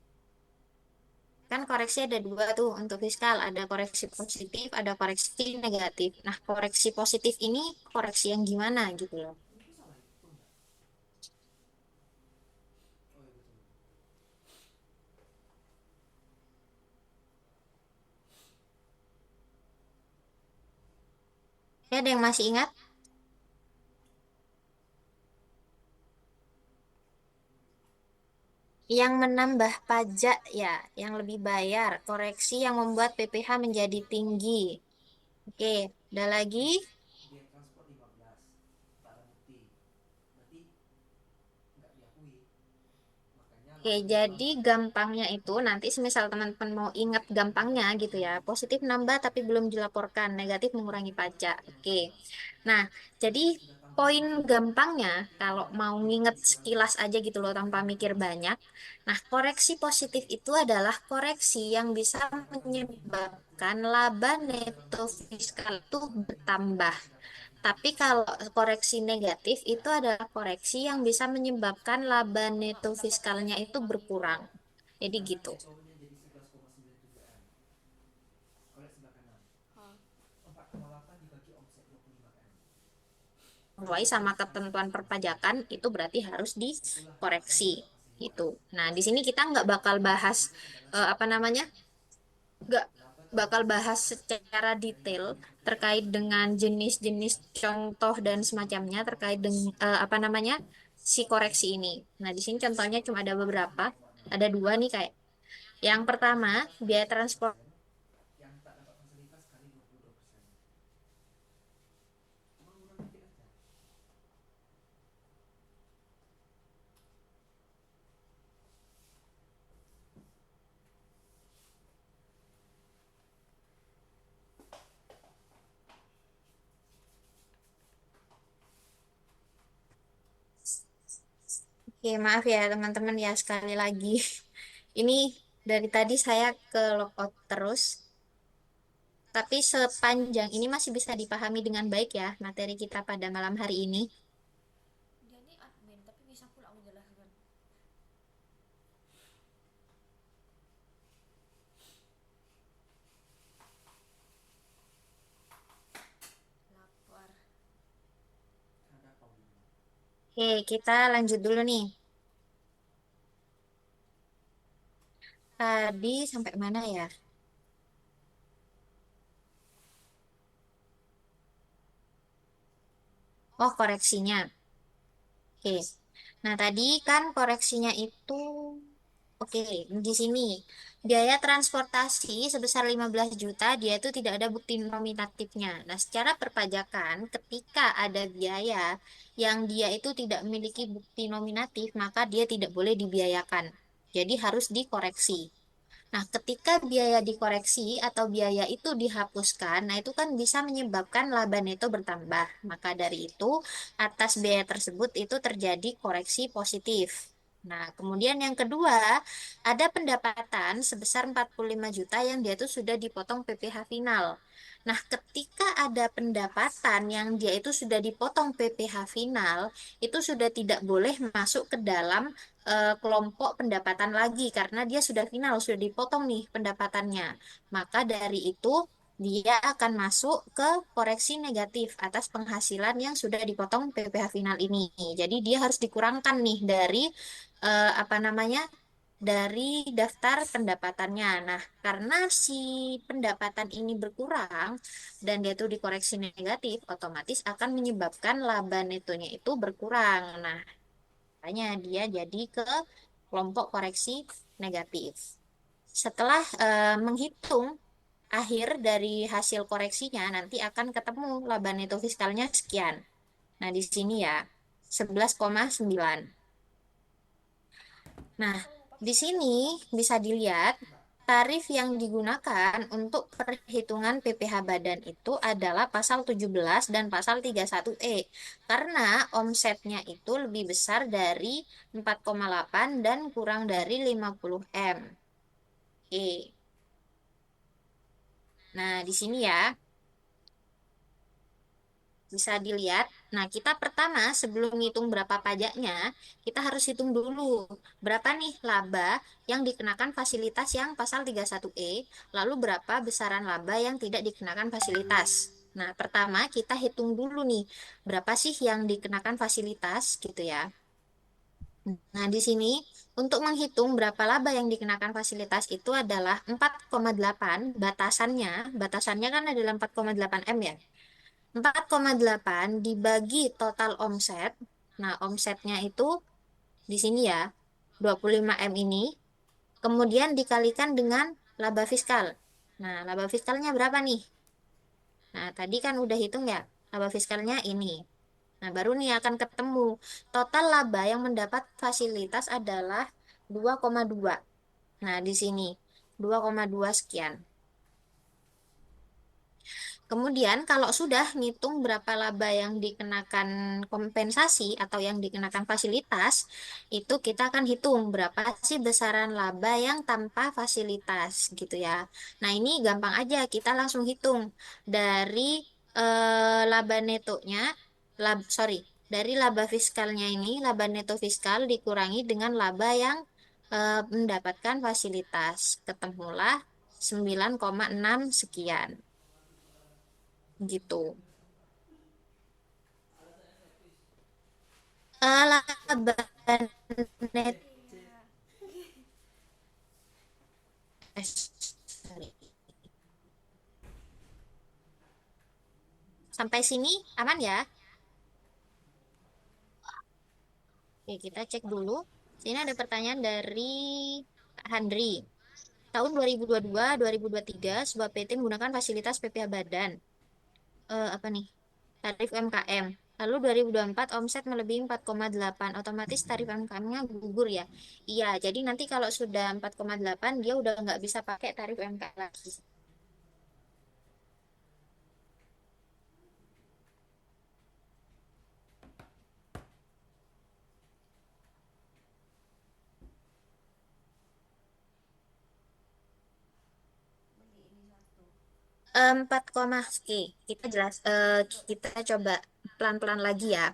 Kan koreksi ada dua tuh untuk fiskal. Ada koreksi positif, ada koreksi negatif. Nah, koreksi positif ini koreksi yang gimana gitu loh. ini tuh salah itu enggak? Oh iya betul. Ya, ada yang masih ingat? Yang menambah pajak ya, yang lebih bayar. Koreksi yang membuat PPh menjadi tinggi. Oke, ada lagi. Biaya transport 15, tak ada bukti. Berarti enggak diakui. Makanya Oke, labanya jadi tambah. gampangnya itu nanti semisal teman-teman mau ingat gampangnya gitu ya, positif nambah tapi belum dilaporkan, negatif mengurangi pajak. Oke, nah jadi Udah tambah poin tinggi, gampangnya yang kalau tidak mau diakui nginget cicilannya. sekilas aja gitu loh tanpa mikir banyak. Nah, koreksi positif itu adalah koreksi yang bisa Pendapatan tinggi berarti menyebabkan laba ada neto barang bukti enggak? fiskal itu Barang tinggi, bertambah. pendapatan tinggi. Tapi kalau koreksi negatif Ya, itu adalah koreksi yang bisa menyebabkan laba neto Pendapatan fiskalnya neto itu masih hidup berkurang. ya. Jadi sedangkan gitu. netonya jadi 11,97 M. Kau lihat sebelah kanan. Hah. 4,8 dibagi omset 25 M. Sesuai sama ketentuan Masih hidup. perpajakan itu berarti harus Itulah dikoreksi labanya masih gitu. hidup. Nah, di sini kita nggak bakal bahas Positif adalah tidak apa diakui. namanya, nggak Laba bakal termasuk bahas hasil secara dari detail unit usaha terkait berdiri dengan sebagai jenis-jenis penghasilan contoh dan hasil semacamnya produksi terkait pokok dengan apa namanya si koreksi ini. Nah, di sini contohnya cuma ada beberapa, ada dua nih kayak. Yang pertama, fasilitas kali biaya 100%, transport. yang tak dapat fasilitas kali 22%. Cuma ngurang dikit aja. Oke, maaf ya teman-teman ya sekali lagi. Ini dari tadi saya ke logout terus, tapi sepanjang ini masih bisa dipahami dengan baik ya materi kita pada malam hari ini. Dia ini admin tapi bisa pula menjelaskan. Lapar. Ada Paulina. Oke, kita lanjut dulu nih. Tadi sampai mana ya? Oh, koreksinya. Oke. Nah, tadi kan koreksinya itu oke, di sini biaya transportasi sebesar 15 juta dia itu tidak ada bukti nominatifnya. Nah, secara perpajakan ketika ada biaya yang dia itu tidak memiliki bukti nominatif, maka dia tidak boleh dibiayakan. Jadi harus dikoreksi. Nah, ketika biaya dikoreksi atau biaya itu dihapuskan, nah itu kan bisa menyebabkan laba neto bertambah. Maka dari itu, atas biaya tersebut itu terjadi koreksi positif. Nah, kemudian yang kedua, ada pendapatan sebesar 45 juta yang dia itu sudah dipotong PPh final. Nah, ketika ada pendapatan yang dia itu sudah dipotong PPh final, itu sudah tidak boleh masuk ke dalam kelompok pendapatan lagi karena dia sudah final, sudah dipotong nih pendapatannya. Maka dari itu dia akan masuk ke koreksi negatif atas penghasilan yang sudah dipotong PPh final ini. Jadi dia harus dikurangkan nih dari apa namanya? Dari daftar pendapatannya. Nah, karena si pendapatan ini berkurang dan dia tuh dikoreksi negatif, otomatis akan menyebabkan laba netonya itu berkurang. Nah, makanya dia jadi ke kelompok koreksi negatif. Setelah menghitung akhir dari hasil koreksinya, nanti akan ketemu laba neto fiskalnya sekian. Nah, di sini ya, 11,9. Nah, di sini bisa dilihat tarif yang digunakan untuk perhitungan PPh badan itu adalah pasal 17 dan pasal 31E. Karena omsetnya itu lebih besar dari 4,8 dan kurang dari 50 M. Oke. Nah, di sini ya bisa dilihat. Nah, kita pertama sebelum ngitung berapa pajaknya, kita harus hitung dulu berapa nih laba yang dikenakan fasilitas yang pasal 31E, lalu berapa besaran laba yang tidak dikenakan fasilitas. Nah, pertama kita hitung dulu nih, berapa sih yang dikenakan fasilitas gitu ya. Nah, di sini untuk menghitung berapa laba yang dikenakan fasilitas itu adalah 4,8 batasannya. Batasannya kan adalah 4,8 M ya. 4,8 dibagi total omset. Nah, omsetnya itu di sini ya, 25 M ini. Kemudian dikalikan dengan laba fiskal. Nah, laba fiskalnya berapa nih? Nah, tadi kan udah hitung ya, laba fiskalnya ini. Nah, baru nih akan ketemu. Total laba yang mendapat fasilitas adalah 2,2. Nah, di sini 2,2 sekian. Kemudian kalau sudah ngitung berapa laba yang dikenakan kompensasi atau yang dikenakan fasilitas, itu kita akan hitung berapa sih besaran laba yang tanpa fasilitas gitu ya. Nah, ini gampang aja, kita langsung hitung dari laba netonya, sorry, dari laba fiskalnya ini, laba neto fiskal dikurangi dengan laba yang mendapatkan fasilitas. Ketemulah 9,6 sekian gitu. Laba net Iya. sorry. Sampai sini aman ya? Oke, kita cek dulu. Sini ada pertanyaan dari Kak Handri. Tahun 2022, 2023, sebuah PT menggunakan fasilitas PPh Badan. Apa nih? Tarif UMKM. Lalu 2024 omset melebihi 4,8. Otomatis tarif UMKM-nya gugur ya? Iya, jadi nanti kalau sudah 4,8 dia udah nggak bisa pakai tarif UMKM lagi. Empat koma, oke, kita coba pelan-pelan lagi ya.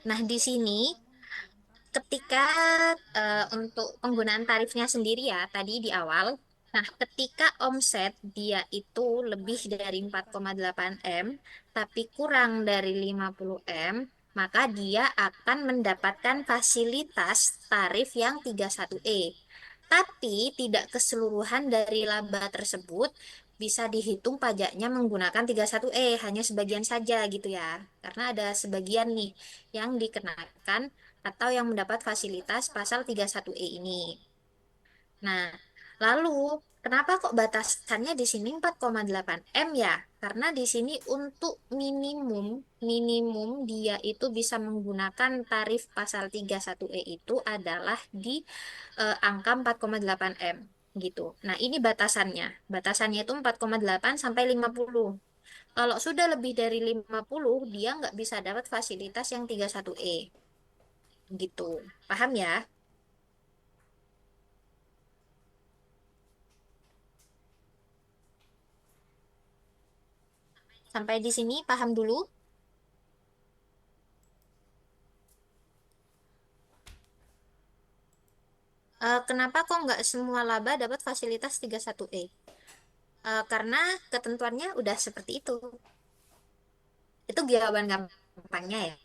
Nah, di sini ketika untuk penggunaan tarifnya sendiri ya, tadi di awal, nah ketika omset dia itu lebih dari 4,8 M, tapi kurang dari 50 M, maka dia akan mendapatkan fasilitas tarif yang 31E. Tapi tidak keseluruhan dari laba tersebut bisa dihitung pajaknya menggunakan 31E, hanya sebagian saja gitu ya. Karena ada sebagian nih yang dikenakan atau yang mendapat fasilitas pasal 31E ini. Nah, lalu kenapa kok batasannya di sini 4,8 M ya? Karena di sini untuk minimum minimum dia itu bisa menggunakan tarif pasal 31E itu adalah di angka 4,8 M gitu. Nah, ini batasannya. Batasannya itu 4,8 sampai 50. Kalau sudah lebih dari 50, dia nggak bisa dapat fasilitas yang 31E gitu. Paham ya? Sampai di sini paham dulu. Kenapa kok nggak semua laba dapat fasilitas 31E? Karena ketentuannya udah seperti itu. Itu jawaban gampangnya ya.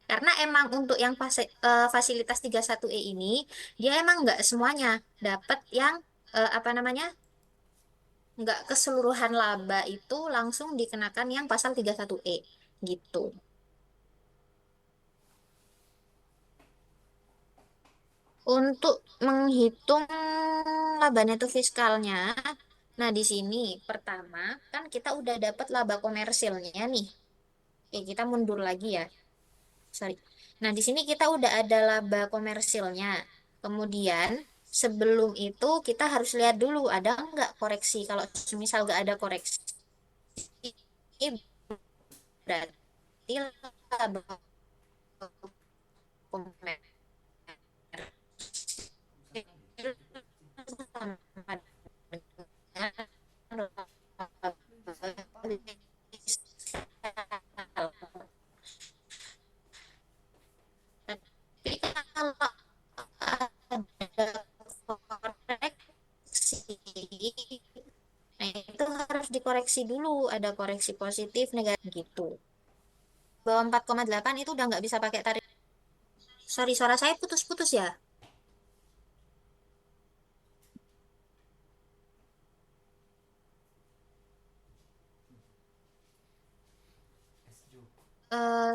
Karena emang untuk yang fasilitas 31E ini, dia emang nggak semuanya dapat yang apa namanya, nggak keseluruhan laba itu langsung dikenakan yang pasal 31E gitu. Untuk menghitung laba neto fiskalnya, nah di sini pertama kan kita udah dapat laba komersilnya nih. Oke, kita mundur lagi ya. Sorry. Nah, di sini kita udah ada laba komersilnya. Kemudian sebelum itu kita harus lihat dulu ada nggak koreksi. Kalau misal nggak ada koreksi, berarti laba komersil Susah kali ya, jadi sama dengan Lu bisa di laba kepala. fiskal. Tapi kalau ada koreksi, nah itu harus dikoreksi dulu. Ada koreksi positif, negatif gitu. Bawah 4,8 itu udah nggak bisa pakai tarif. Sorry, suara saya putus-putus ya. SJO.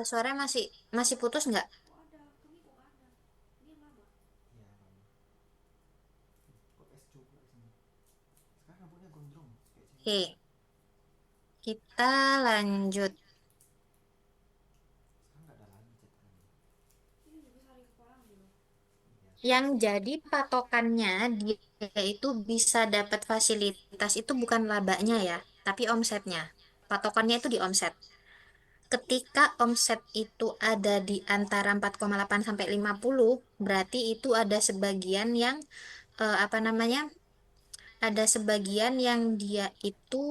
Suaranya masih masih putus nggak? Kok ada? Kami kok nggak ada? Ini yang lama. Iya lama. Kok SJO pula di sini? Sekarang rambutnya gondrong kayak cewek. Oke, kita lanjut. Sekarang nggak ada lagi cetakannya. Ini juga sari kepala dulu. Iya. Yang jadi patokannya dia itu bisa dapat fasilitas itu bukan labanya ya, tapi omsetnya. Patokannya itu di omset. Ketika omset itu ada di antara 4,8 sampai 50, berarti itu ada sebagian yang apa namanya? Ada sebagian yang dia itu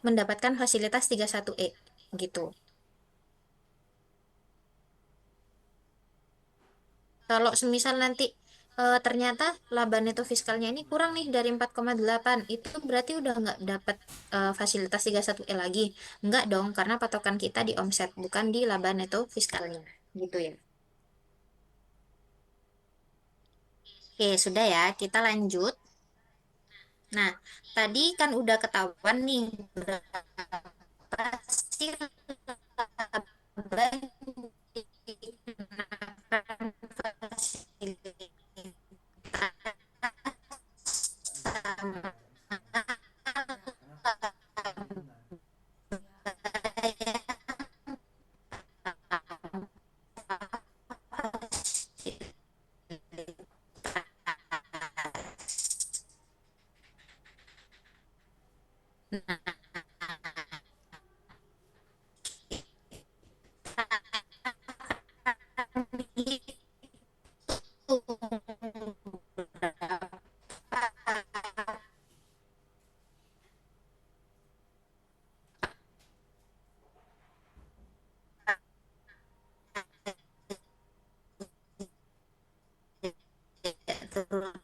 mendapatkan fasilitas 31E gitu. Kalau semisal nanti ternyata laba neto fiskalnya ini kurang nih dari 4,8, itu berarti udah nggak dapat fasilitas 31E lagi. Nggak dong, karena patokan kita di omset, bukan di laba neto fiskalnya. Gitu ya. Oke, sudah ya, kita lanjut. Nah, tadi kan udah ketahuan nih berapa sih laba yang dikenakan fasilitas sama Agak miskin ya. Ya, Karena ada bunga. ya.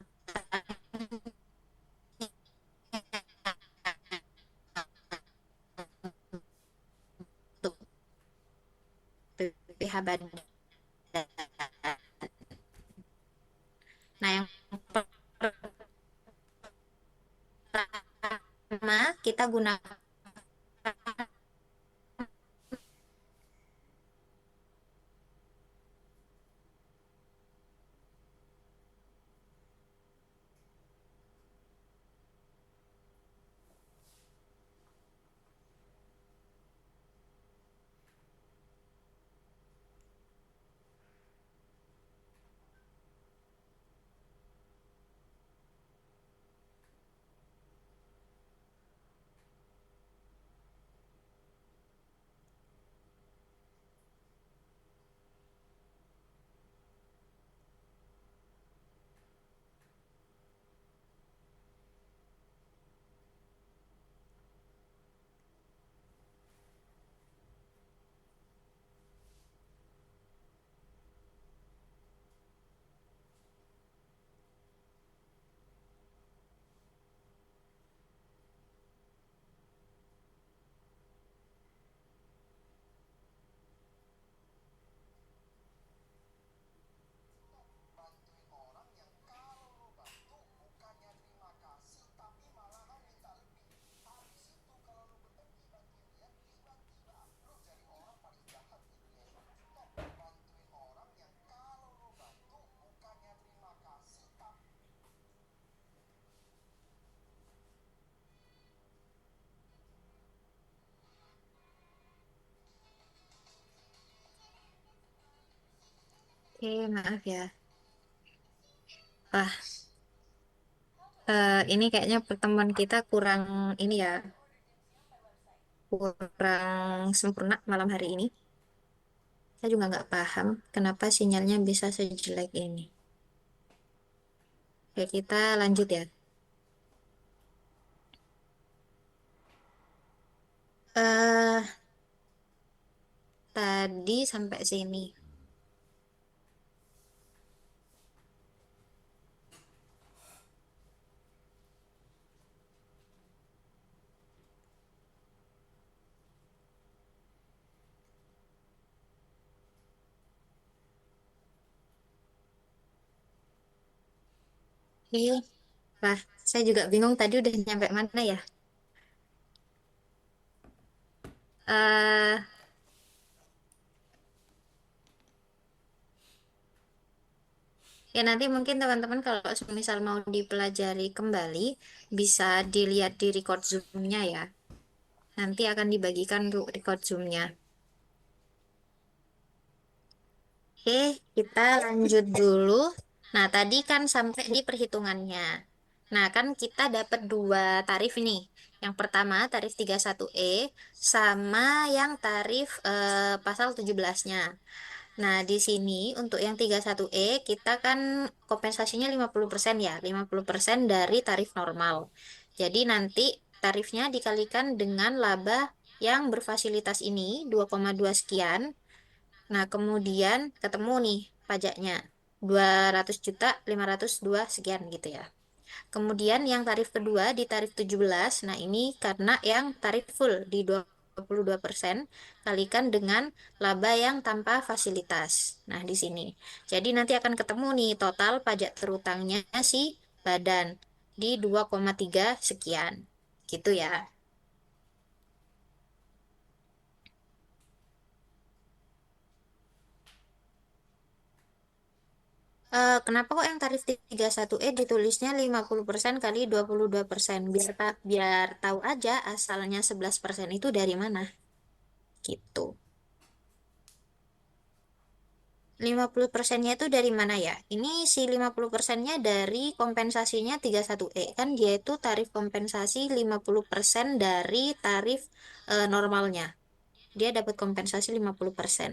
BPH badan. Nah, yang pertama kita gunakan maaf ya. Ah, ini kayaknya pertemuan kita kurang ini ya, kurang sempurna malam hari ini. Saya juga nggak paham kenapa sinyalnya bisa sejelek ini. Oke, kita lanjut ya. eh Tadi sampai sini. Oke, Wah, saya juga bingung tadi udah nyampe mana ya. eh Ya nanti mungkin teman-teman kalau misal mau dipelajari kembali, bisa dilihat di record Zoom-nya ya. Nanti akan dibagikan untuk record Zoom-nya. Oke, kita lanjut dulu. Nah, tadi kan sampai di perhitungannya. Nah, kan kita dapat dua tarif nih. Yang pertama tarif 31E sama yang tarif pasal 17-nya. Nah, di sini untuk yang 31E kita kan kompensasinya 50% ya, 50% dari tarif normal. Jadi nanti tarifnya dikalikan dengan laba yang berfasilitas ini 2,2 sekian. Nah, kemudian ketemu nih pajaknya 200 juta 502 sekian gitu ya. Kemudian yang tarif kedua di tarif 17, nah ini karena yang tarif full di 22% kalikan dengan laba yang tanpa fasilitas. Nah, di sini. Jadi nanti akan ketemu nih total pajak terutangnya si badan di 2,3 sekian. Gitu ya. Kenapa kok yang tarif 31E ditulisnya 50% kali 22%? Biar tahu aja asalnya 11% itu dari mana. Gitu. 50%-nya itu dari mana ya? Ini si 50%-nya dari kompensasinya 31E. Kan dia itu tarif kompensasi 50% dari tarif normalnya. Dia dapat kompensasi 50%.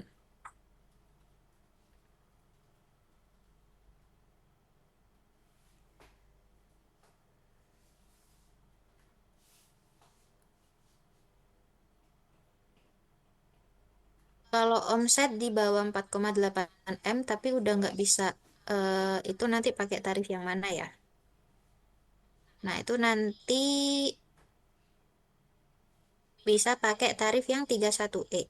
Kalau omset di bawah 4,8 M tapi udah nggak bisa, itu nanti pakai tarif yang mana ya? Nah, itu nanti bisa pakai tarif yang 31E.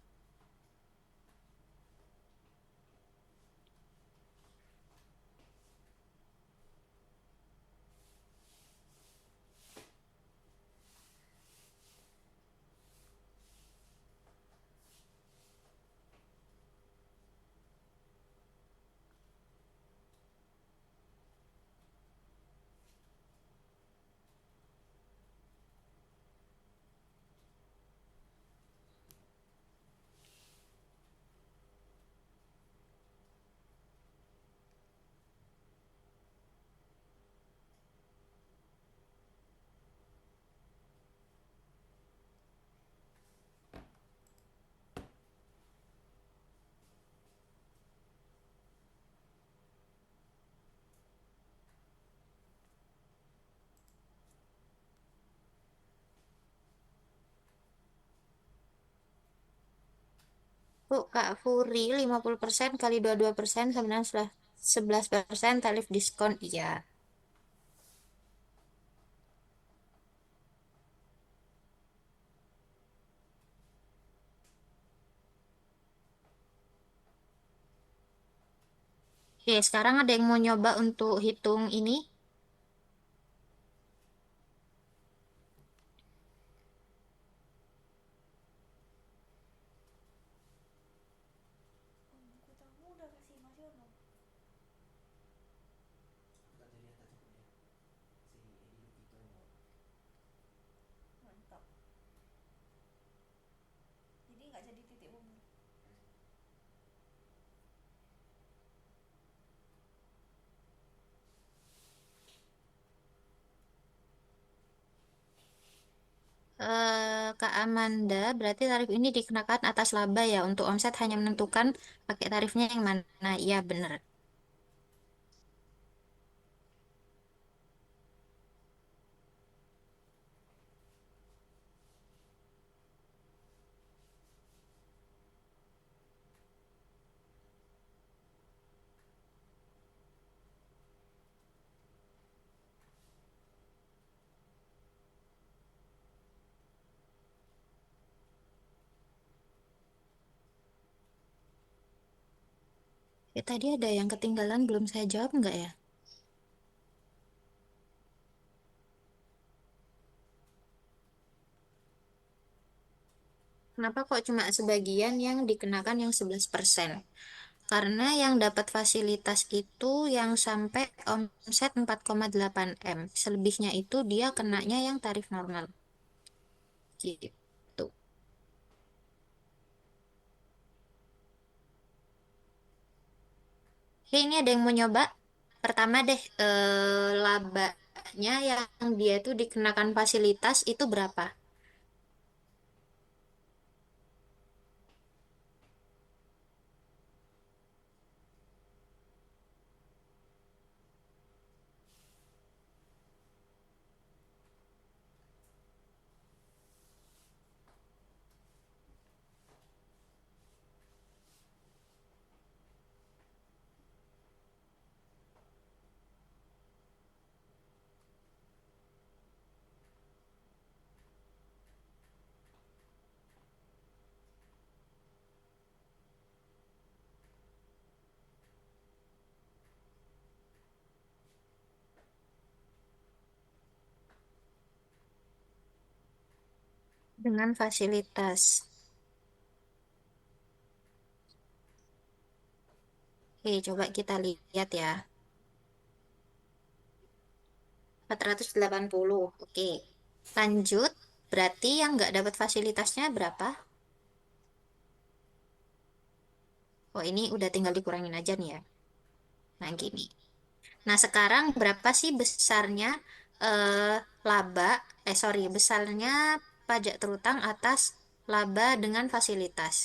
Bu, Kak Furi, 50% kali 22% sebenarnya 11% tarif diskon. Iya. Oke, sekarang ada yang mau nyoba untuk hitung ini? Aku tamu udah kasih Mas Yono. Tak jadi tak cukup ya. Si Edi Lukito yang mau. Mantap. Jadi nggak jadi titik umur. Kak Amanda, berarti tarif ini dikenakan atas laba ya. Untuk omset hanya menentukan pakai tarifnya yang mana. Iya, benar. Tadi ada yang ketinggalan belum saya jawab nggak ya? Kenapa kok cuma sebagian yang dikenakan yang 11%? Karena yang dapat fasilitas itu yang sampai omset 4,8 M. Selebihnya itu dia kenanya yang tarif normal. Gitu. Oke, ini ada yang mau nyoba. Pertama deh, labanya yang dia tuh dikenakan fasilitas itu berapa? Dengan fasilitas. Oke, coba kita lihat ya. 480. Oke. Lanjut. Berarti yang nggak dapat fasilitasnya berapa? Oh, ini udah tinggal dikurangin aja nih ya. Nah, gini. Nah, sekarang berapa sih besarnya eh, laba, sorry, besarnya pajak terutang atas laba dengan fasilitas?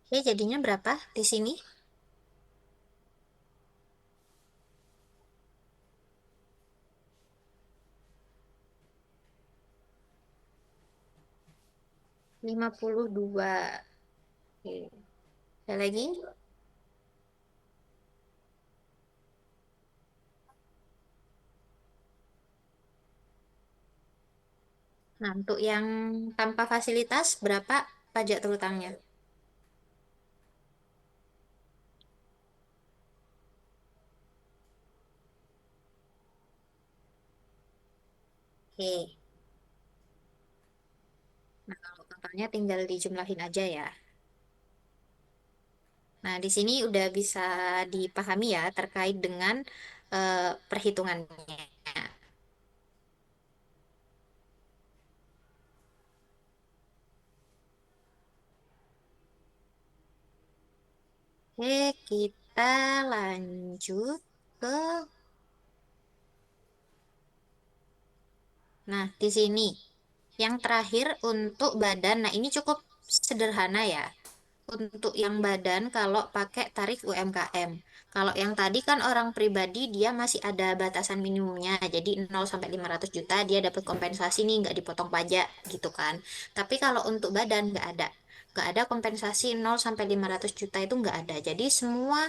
Oke, jadinya berapa di sini? 52. Oke. Ada lagi? Nah, untuk yang tanpa fasilitas berapa pajak terutangnya? Oke. Nah, kalau totalnya tinggal dijumlahin aja ya. Nah, di sini udah bisa dipahami ya terkait dengan perhitungannya. Oke, kita lanjut ke. Nah, di sini yang terakhir untuk badan. Nah, ini cukup sederhana ya. Untuk yang badan kalau pakai tarif UMKM. Kalau yang tadi kan orang pribadi dia masih ada batasan minimumnya. Jadi 0 sampai 500 juta dia dapat kompensasi nih nggak dipotong pajak gitu kan. Tapi kalau untuk badan nggak ada. Nggak ada kompensasi 0 sampai 500 juta itu nggak ada. Jadi semua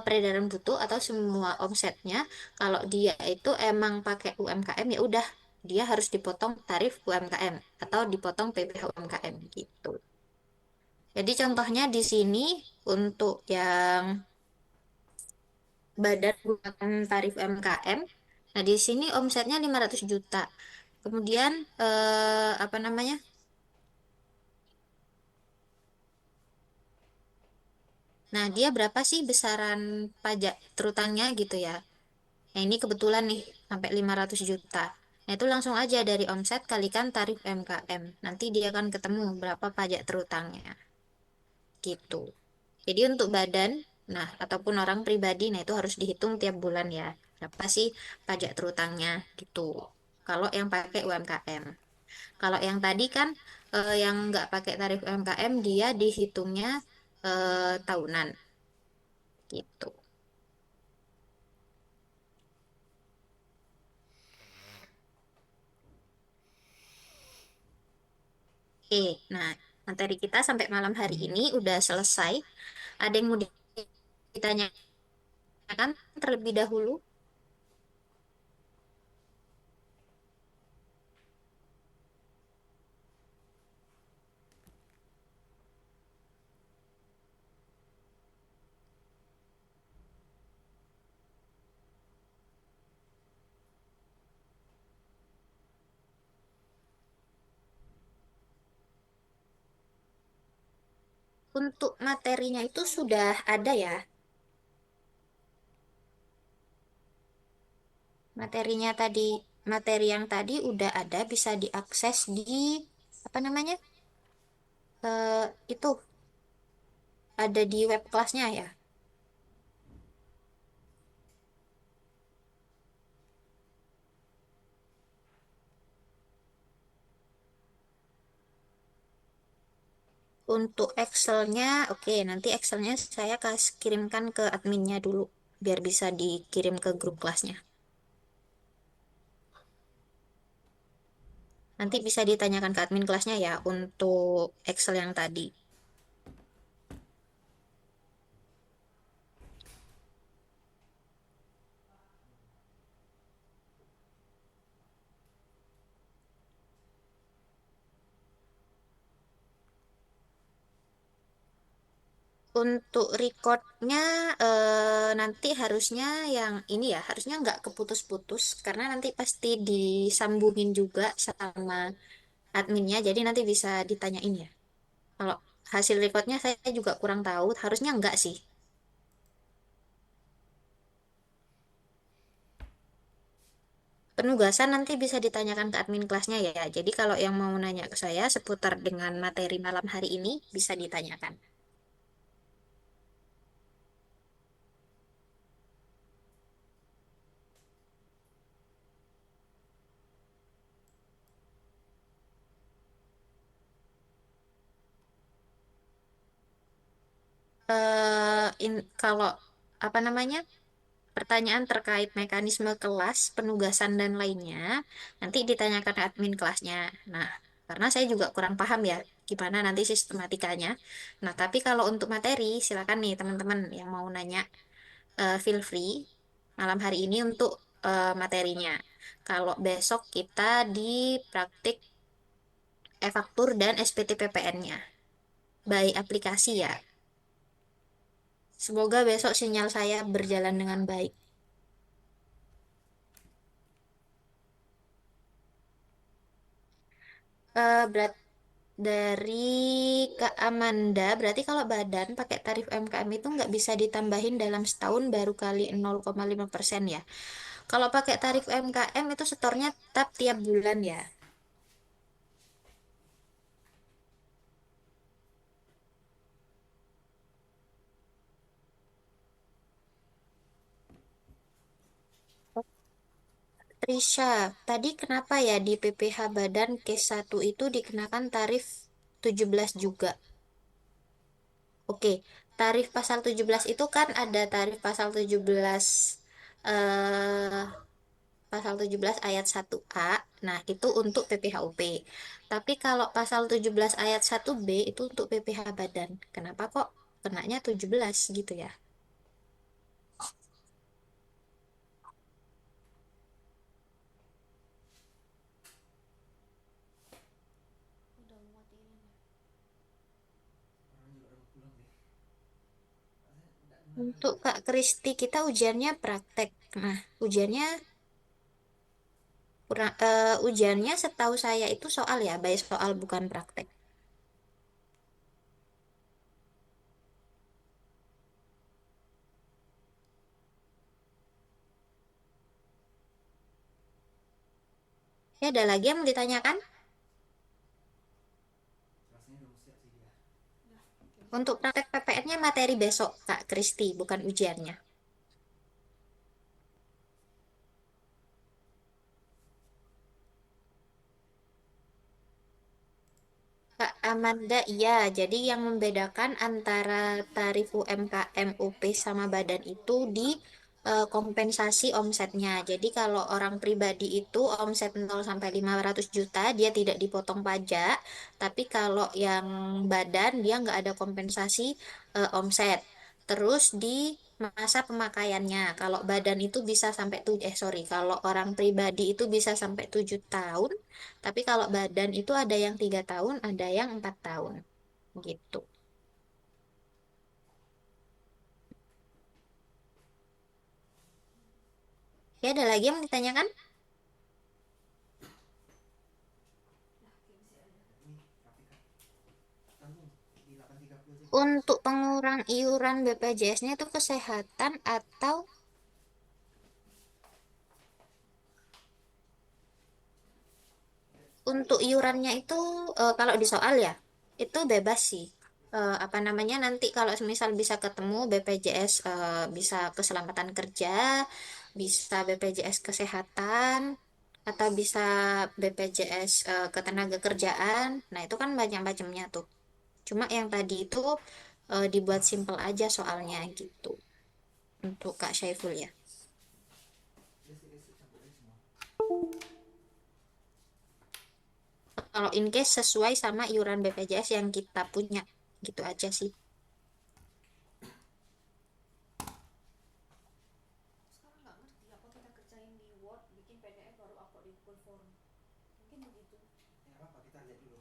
peredaran butuh atau semua omsetnya kalau dia itu emang pakai UMKM ya udah dia harus dipotong tarif UMKM atau dipotong PPh UMKM gitu. Jadi contohnya di sini untuk yang badan gunakan tarif UMKM. Nah, di sini omsetnya 500 juta. Kemudian apa namanya? Nah, dia berapa sih besaran pajak terutangnya gitu ya? Nah, ini kebetulan nih sampai 500 juta. Nah, itu langsung aja dari omset kalikan tarif UMKM. Nanti dia akan ketemu berapa pajak terutangnya gitu. Jadi untuk badan, nah ataupun orang pribadi, nah itu harus dihitung tiap bulan ya. Berapa sih pajak terutangnya gitu. Kalau yang pakai UMKM. Kalau yang tadi kan yang nggak pakai tarif UMKM dia dihitungnya tahunan gitu. Oke, nah materi kita sampai malam hari ini udah selesai. Ada yang mau ditanyakan terlebih dahulu? Untuk materinya itu sudah ada ya. Materinya tadi, materi yang tadi udah ada bisa diakses di apa namanya? Itu ada di web kelasnya ya. Untuk Excelnya, oke, nanti Excelnya saya kasih kirimkan ke adminnya dulu, biar bisa dikirim ke grup kelasnya. Nanti bisa ditanyakan ke admin kelasnya ya untuk Excel yang tadi. Untuk recordnya nanti harusnya yang ini ya, harusnya nggak keputus-putus karena nanti pasti disambungin juga sama adminnya, jadi nanti bisa ditanyain ya. Kalau hasil recordnya saya juga kurang tahu, harusnya enggak sih. Penugasan nanti bisa ditanyakan ke admin kelasnya ya. Jadi kalau yang mau nanya ke saya seputar dengan materi malam hari ini bisa ditanyakan. Kalau apa namanya pertanyaan terkait mekanisme kelas, penugasan dan lainnya nanti ditanyakan ke admin kelasnya. Nah, karena saya juga kurang paham ya gimana nanti sistematikanya. Nah, tapi kalau untuk materi silakan nih teman-teman yang mau nanya feel free malam hari ini untuk materinya. Kalau besok kita di praktik e-faktur dan SPT PPN-nya. By aplikasi ya. Semoga besok sinyal saya berjalan dengan baik. Berat dari Kak Amanda, berarti kalau badan pakai tarif UMKM itu nggak bisa ditambahin dalam setahun baru kali 0,5% ya. Kalau pakai tarif UMKM itu setornya tetap tiap bulan ya. Trisha, tadi kenapa ya di PPh Badan Case 1 itu dikenakan tarif 17 juga? Oke, tarif pasal 17 itu kan ada tarif pasal 17 eh pasal 17 ayat 1A. Nah, itu untuk PPHUP. Tapi kalau pasal 17 ayat 1B itu untuk PPh Badan. Kenapa kok kenanya 17 gitu ya? Udah mau matiin ya. Orang juga udah mau pulang deh. Saya nggak dengar Untuk Kak Kristi kita ujiannya praktek. Nah, ujiannya Ujiannya setahu saya itu soal ya, baik soal bukan praktek. Ya, ada lagi yang mau ditanyakan? rasanya udah mau siap sih dia. Untuk praktek PPN-nya materi besok, Kak Kristi, bukan ujiannya. Kak Amanda, iya. Jadi yang membedakan antara tarif UMKM, UP sama badan itu di kompensasi omsetnya. Jadi kalau orang pribadi itu omset 0 sampai 500 juta, dia tidak dipotong pajak. Tapi kalau yang badan, dia nggak ada kompensasi omset. Terus di masa pemakaiannya, kalau badan itu bisa sampai sorry, kalau orang pribadi itu bisa sampai 7 tahun. Tapi kalau badan itu ada yang 3 tahun, ada yang 4 tahun, gitu. Ya, ada lagi yang mau ditanyakan? Ini KPK tanggung di 8.30 aja. Untuk pengurang iuran BPJS-nya itu kesehatan atau untuk iurannya itu kalau di soal ya, itu bebas sih. Apa namanya nanti kalau misal bisa ketemu BPJS bisa keselamatan kerja, bisa BPJS kesehatan, atau bisa BPJS ketenaga kerjaan. Nah, itu kan banyak macamnya tuh. Cuma yang tadi itu dibuat simpel aja soalnya gitu. Untuk Kak Syaiful ya. Basic campur aja semua. Kalau in case sesuai sama iuran BPJS yang kita punya. Gitu aja sih. Sekarang nggak ngerti apa kita kerjain di Word, bikin PDF baru upload di Google Form. Mungkin begitu. Ya apa apa kita lihat dulu.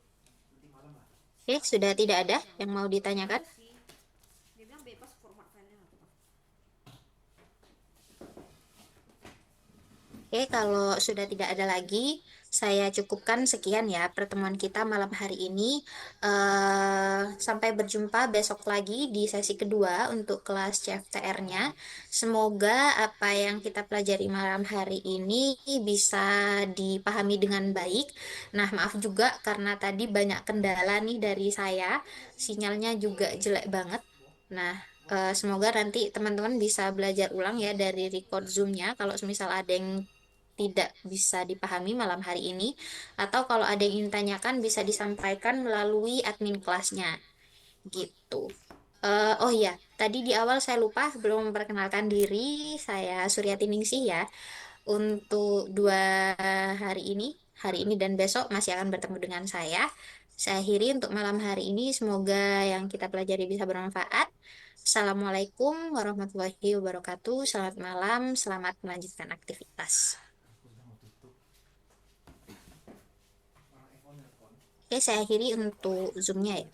Nanti malam lah. Oke, sudah tidak ada yang mau ditanyakan. Iya sih. Dia bilang bebas format filenya nggak apa-apa. Oke, kalau sudah tidak ada lagi, saya cukupkan sekian ya pertemuan kita malam hari ini. Sampai berjumpa besok lagi di sesi kedua untuk kelas CFTR-nya. Semoga apa yang kita pelajari malam hari ini bisa dipahami dengan baik. Nah, maaf juga karena tadi banyak kendala nih dari saya, sinyalnya juga jelek banget. Nah, semoga nanti teman-teman bisa belajar ulang ya dari record Zoom-nya. Kalau misal ada yang tidak bisa dipahami malam hari ini, atau kalau ada yang ingin tanyakan bisa disampaikan melalui admin kelasnya, gitu. Oh iya, tadi di awal saya lupa belum memperkenalkan diri, saya Suryati Ningsih ya. Untuk 2 hari ini, hari ini dan besok masih akan bertemu dengan saya. Saya akhiri untuk malam hari ini, semoga yang kita pelajari bisa bermanfaat. Assalamualaikum warahmatullahi wabarakatuh. Selamat malam, selamat melanjutkan aktivitas. Aku udah mau tutup. Orang iPhone nelpon. Oke, saya akhiri untuk Zoom-nya ya.